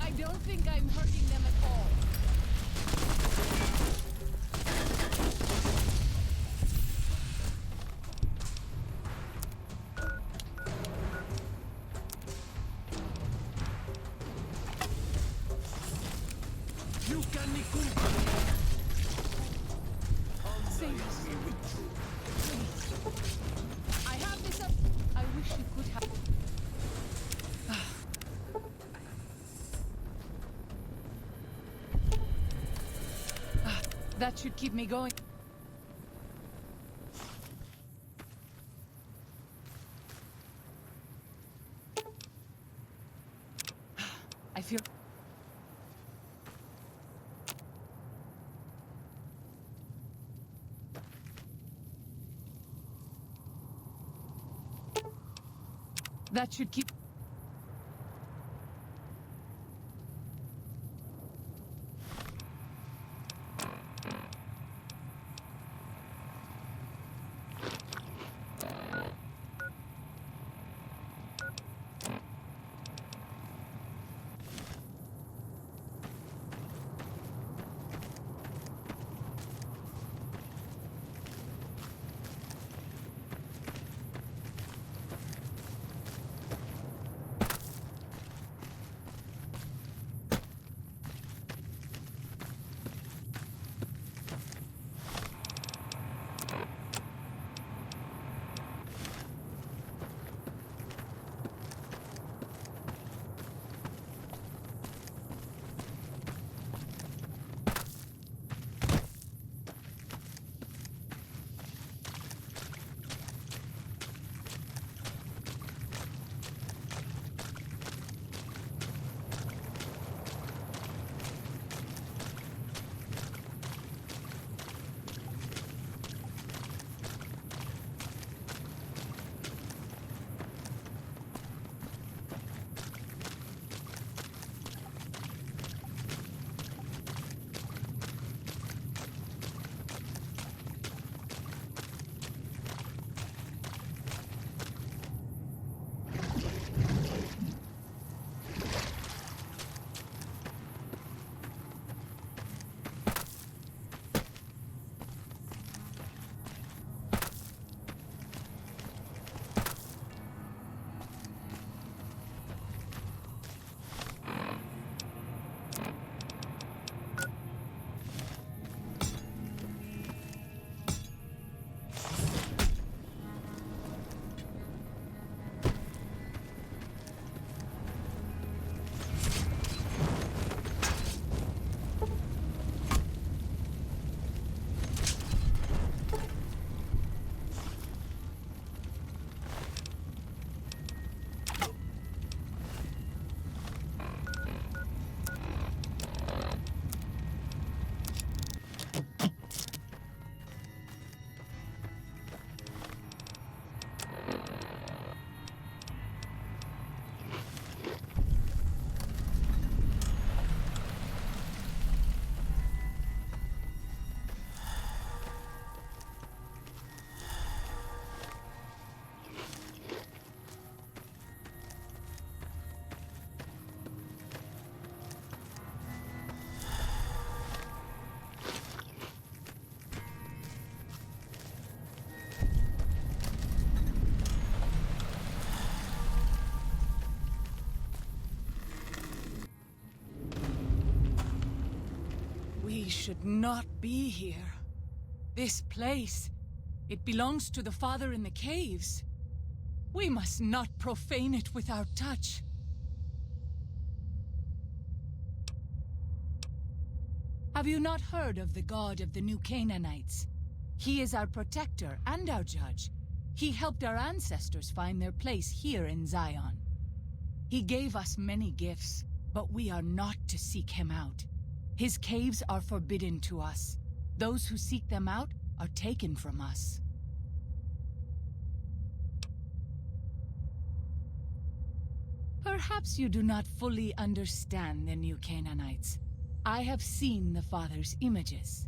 I don't think I'm hurting them at all. You can Ninkumpami. I have this up. I wish you could have... That should keep me going. I feel... That should keep... should not be here. This place, it belongs to the Father in the caves. We must not profane it with our touch. Have you not heard of the god of the New Canaanites? He is our protector and our judge. He helped our ancestors find their place here in Zion. He gave us many gifts, but we are not to seek him out. His caves are forbidden to us. Those who seek them out are taken from us. Perhaps you do not fully understand the New Canaanites. I have seen the Father's images.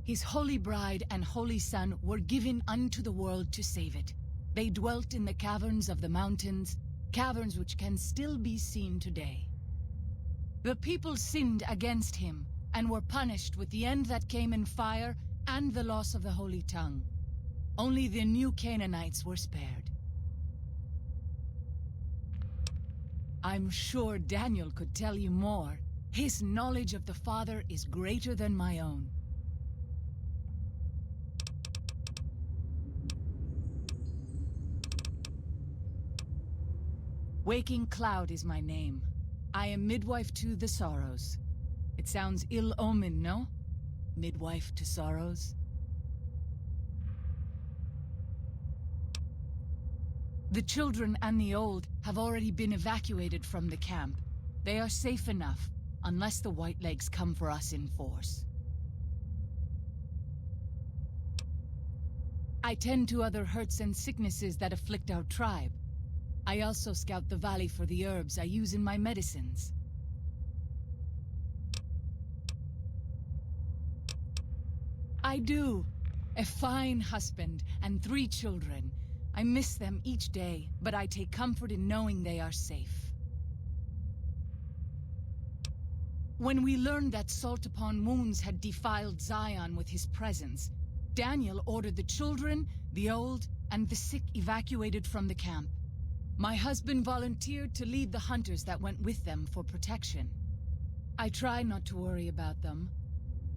His holy bride and holy son were given unto the world to save it. They dwelt in the caverns of the mountains, caverns which can still be seen today. The people sinned against him and were punished with the end that came in fire and the loss of the holy tongue. Only the New Canaanites were spared. I'm sure Daniel could tell you more. His knowledge of the Father is greater than my own. Waking Cloud is my name. I am midwife to the Sorrows. It sounds ill-omened, no? Midwife to sorrows? The children and the old have already been evacuated from the camp. They are safe enough, unless the Whitelegs come for us in force. I tend to other hurts and sicknesses that afflict our tribe. I also scout the valley for the herbs I use in my medicines. I do. A fine husband and 3 children. I miss them each day, but I take comfort in knowing they are safe. When we learned that Salt Upon Wounds had defiled Zion with his presence, Daniel ordered the children, the old, and the sick evacuated from the camp. My husband volunteered to lead the hunters that went with them for protection. I try not to worry about them,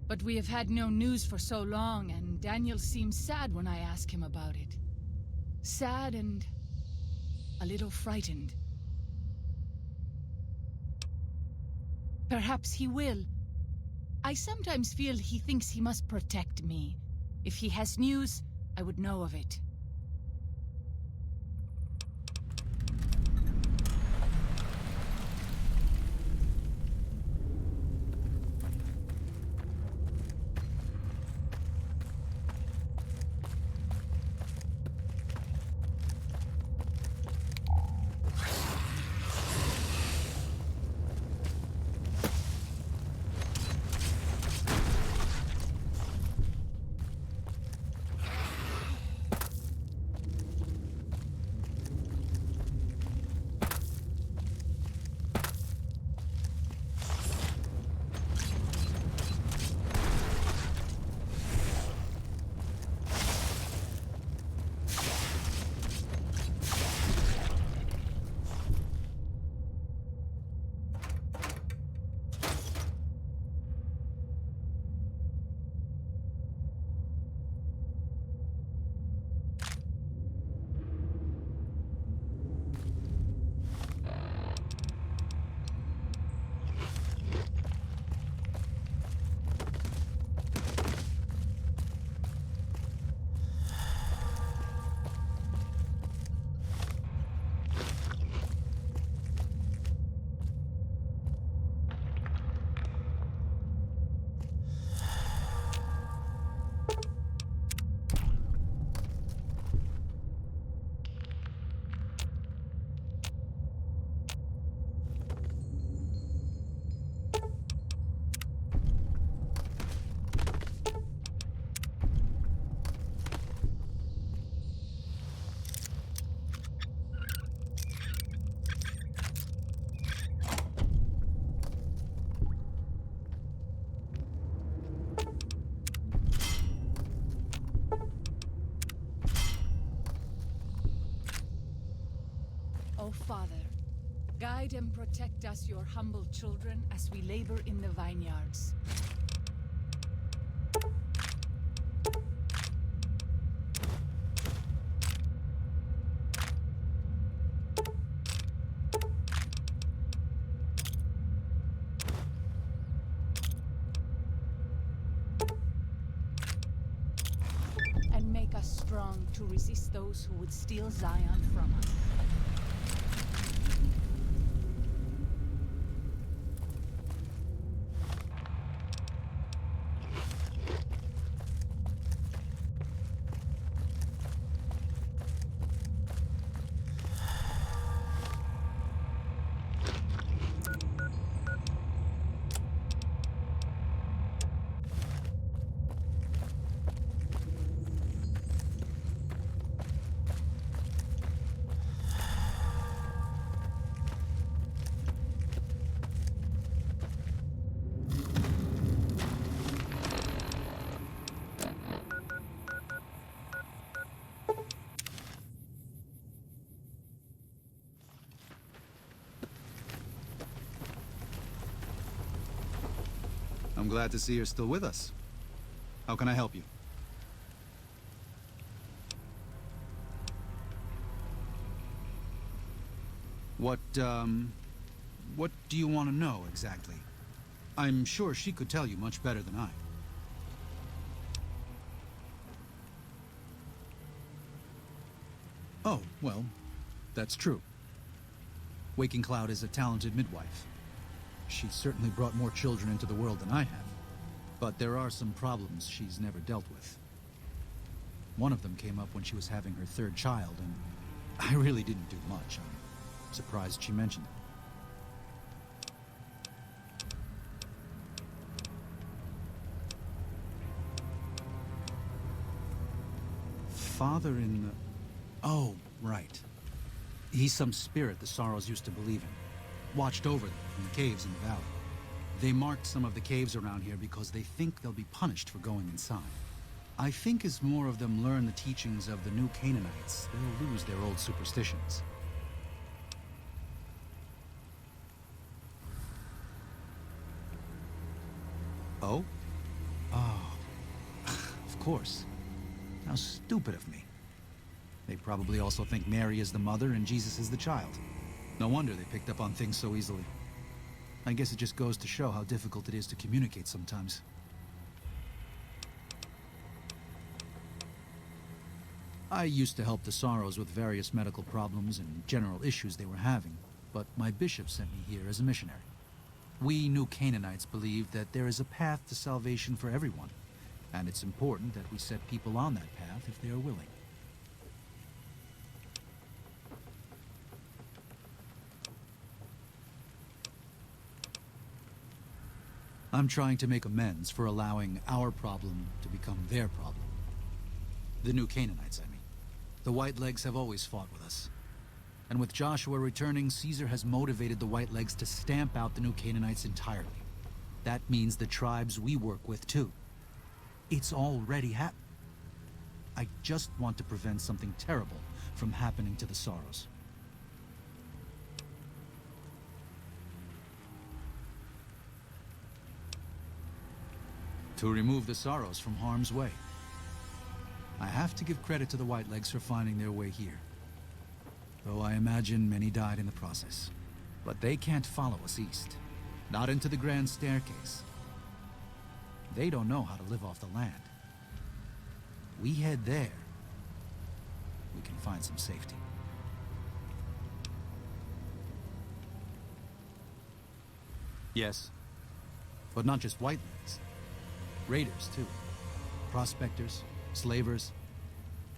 but we have had no news for so long, and Daniel seems sad when I ask him about it. Sad and a little frightened. Perhaps he will. I sometimes feel he thinks he must protect me. If he has news, I would know of it. O Father, guide and protect us, your humble children, as we labor in the vineyards. make us strong to resist those who would steal Zion from us. I'm glad to see you're still with us. How can I help you? What do you want to know exactly? I'm sure she could tell you much better than I. Oh, well, that's true. Waking Cloud is a talented midwife. She's certainly brought more children into the world than I have. But there are some problems she's never dealt with. One of them came up when she was having her third child, and I really didn't do much. I'm surprised she mentioned it. Father in the... Oh, right. He's some spirit the Sorrows used to believe in. Watched over them from the caves in the valley. They marked some of the caves around here because they think they'll be punished for going inside. I think as more of them learn the teachings of the new Canaanites, they'll lose their old superstitions. Oh? Oh. Of course. How stupid of me. They probably also think Mary is the mother and Jesus is the child. No wonder they picked up on things so easily. I guess it just goes to show how difficult it is to communicate sometimes. I used to help the Sorrows with various medical problems and general issues they were having, but my bishop sent me here as a missionary. We New Canaanites believe that there is a path to salvation for everyone, and it's important that we set people on that path if they are willing. I'm trying to make amends for allowing our problem to become their problem. The New Canaanites, I mean. The Whitelegs have always fought with us. And with Joshua returning, Caesar has motivated the Whitelegs to stamp out the New Canaanites entirely. That means the tribes we work with, too. It's already happened. I just want to prevent something terrible from happening to the Sorrows. To remove the Sorrows from harm's way. I have to give credit to the Whitelegs for finding their way here. Though I imagine many died in the process. But they can't follow us east. Not into the Grand Staircase. They don't know how to live off the land. We head there. We can find some safety. Yes. But not just Whitelegs. Raiders, too. Prospectors, slavers.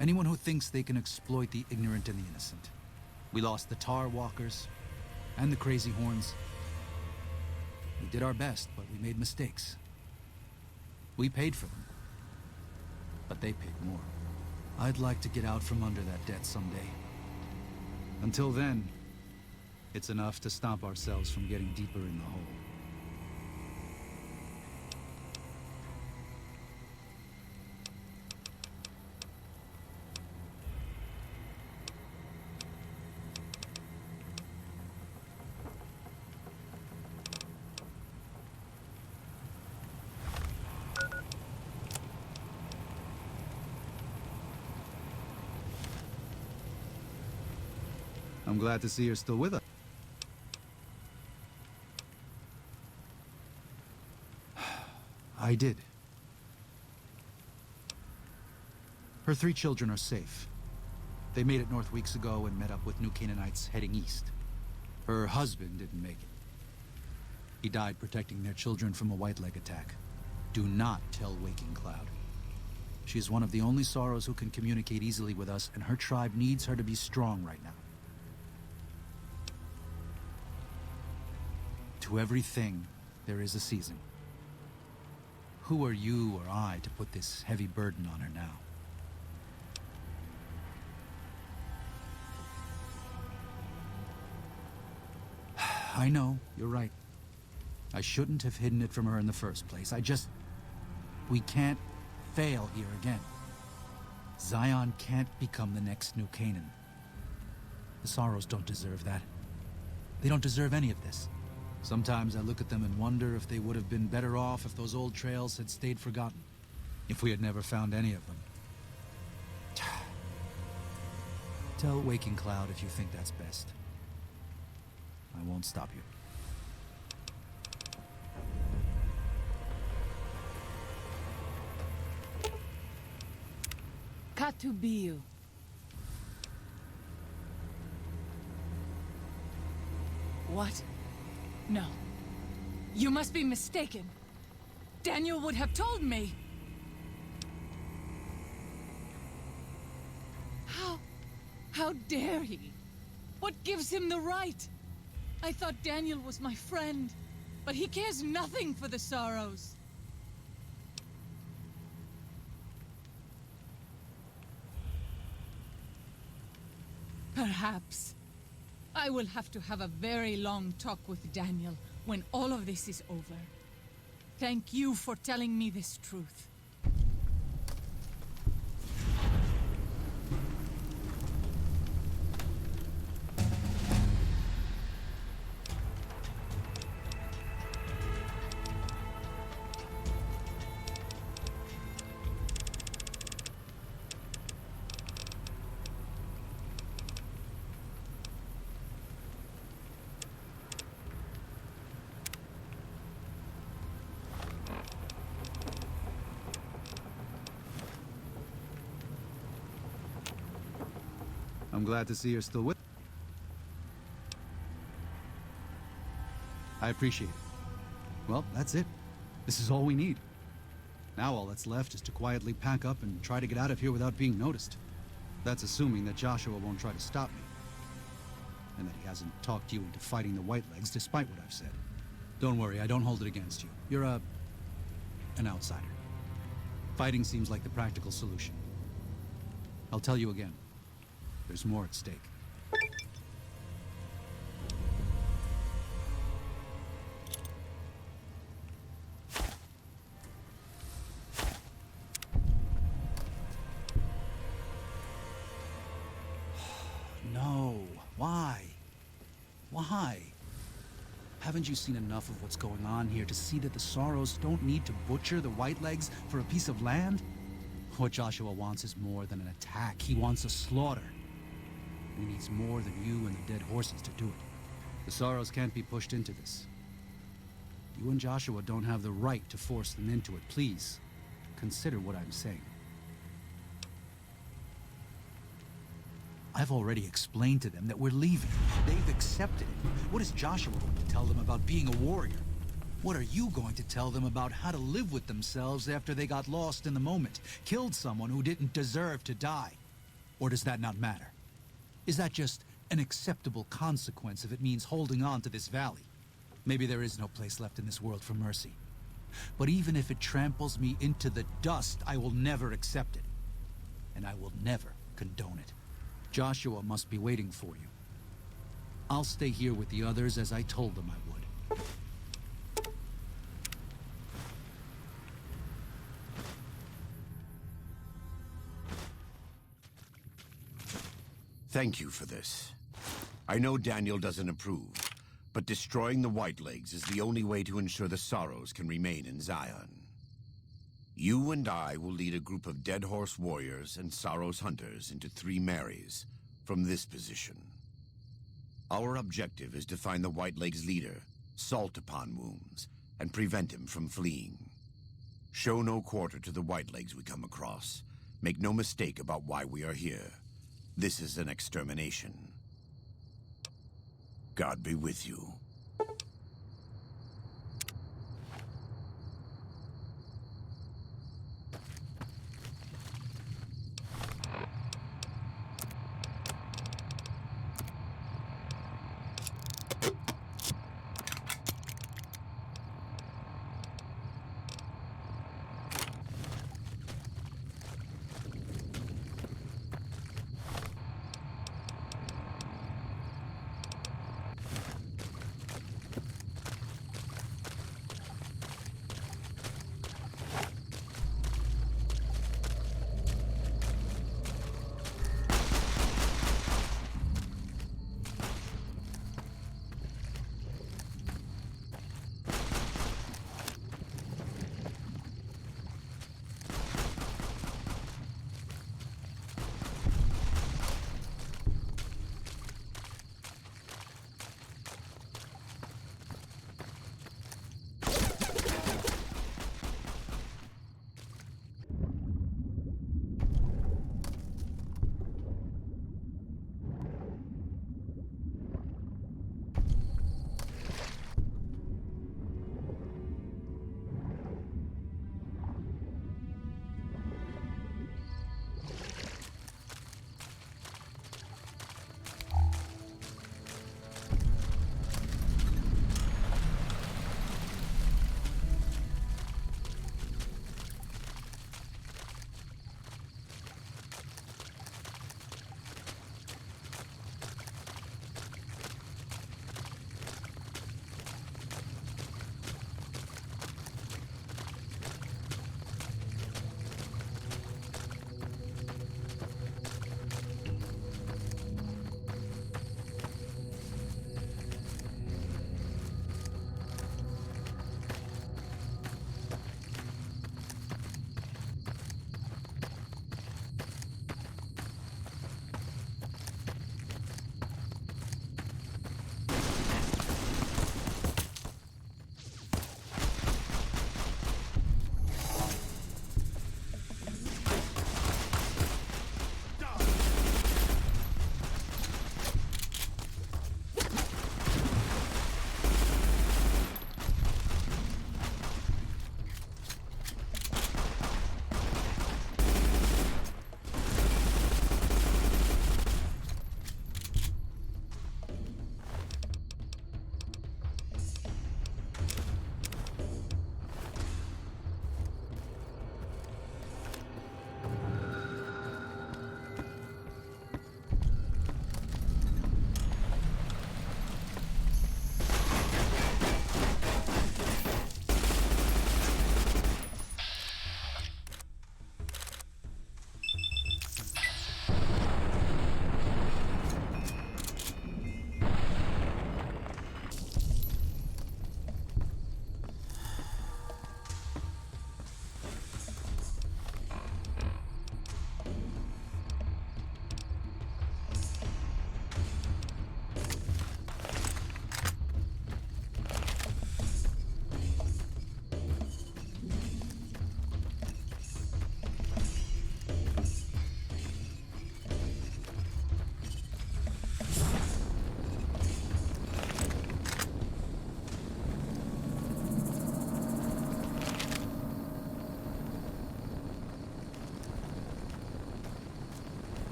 Anyone who thinks they can exploit the ignorant and the innocent. We lost the Tar Walkers and the Crazy Horns. We did our best, but we made mistakes. We paid for them. But they paid more. I'd like to get out from under that debt someday. Until then, it's enough to stop ourselves from getting deeper in the hole. I'm glad to see you're still with us. I did. Her 3 children are safe. They made it north weeks ago and met up with New Canaanites heading east. Her husband didn't make it. He died protecting their children from a White-Leg attack. Do not tell Waking Cloud. She is one of the only Sorrows who can communicate easily with us, and her tribe needs her to be strong right now. To everything, there is a season. Who are you or I to put this heavy burden on her now? I know, you're right. I shouldn't have hidden it from her in the first place. We can't fail here again. Zion can't become the next New Canaan. The Sorrows don't deserve that. They don't deserve any of this. Sometimes I look at them and wonder if they would have been better off if those old trails had stayed forgotten. If we had never found any of them. Tell Waking Cloud if you think that's best. I won't stop you. Katubiu. What? No. You must be mistaken. Daniel would have told me. How dare he? What gives him the right? I thought Daniel was my friend, but he cares nothing for the Sorrows. Perhaps. I will have to have a very long talk with Daniel when all of this is over. Thank you for telling me this truth. I'm glad to see you're still with. I appreciate it. Well, that's it. This is all we need. Now all that's left is to quietly pack up and try to get out of here without being noticed. That's assuming that Joshua won't try to stop me. And that he hasn't talked you into fighting the White-Legs despite what I've said. Don't worry, I don't hold it against you. You're an outsider. Fighting seems like the practical solution. I'll tell you again. There's more at stake. No. Why? Why? Haven't you seen enough of what's going on here to see that the Sorrows don't need to butcher the White-Legs for a piece of land? What Joshua wants is more than an attack. He wants a slaughter. He needs more than you and the dead horses to do it. The Sorrows can't be pushed into this. You and Joshua don't have the right to force them into it. Please, consider what I'm saying. I've already explained to them that we're leaving. They've accepted it. What is Joshua going to tell them about being a warrior? What are you going to tell them about how to live with themselves after they got lost in the moment, killed someone who didn't deserve to die? Or does that not matter? Is that just an acceptable consequence if it means holding on to this valley? Maybe there is no place left in this world for mercy. But even if it tramples me into the dust, I will never accept it. And I will never condone it. Joshua must be waiting for you. I'll stay here with the others as I told them I would. Thank you for this. I know Daniel doesn't approve, but destroying the White-Legs is the only way to ensure the Sorrows can remain in Zion. You and I will lead a group of Dead Horse warriors and Sorrows hunters into 3 Marys from this position. Our objective is to find the White-Legs leader, Salt Upon Wounds, and prevent him from fleeing. Show no quarter to the White-Legs we come across, Make no mistake about why we are here. This is an extermination. God be with you.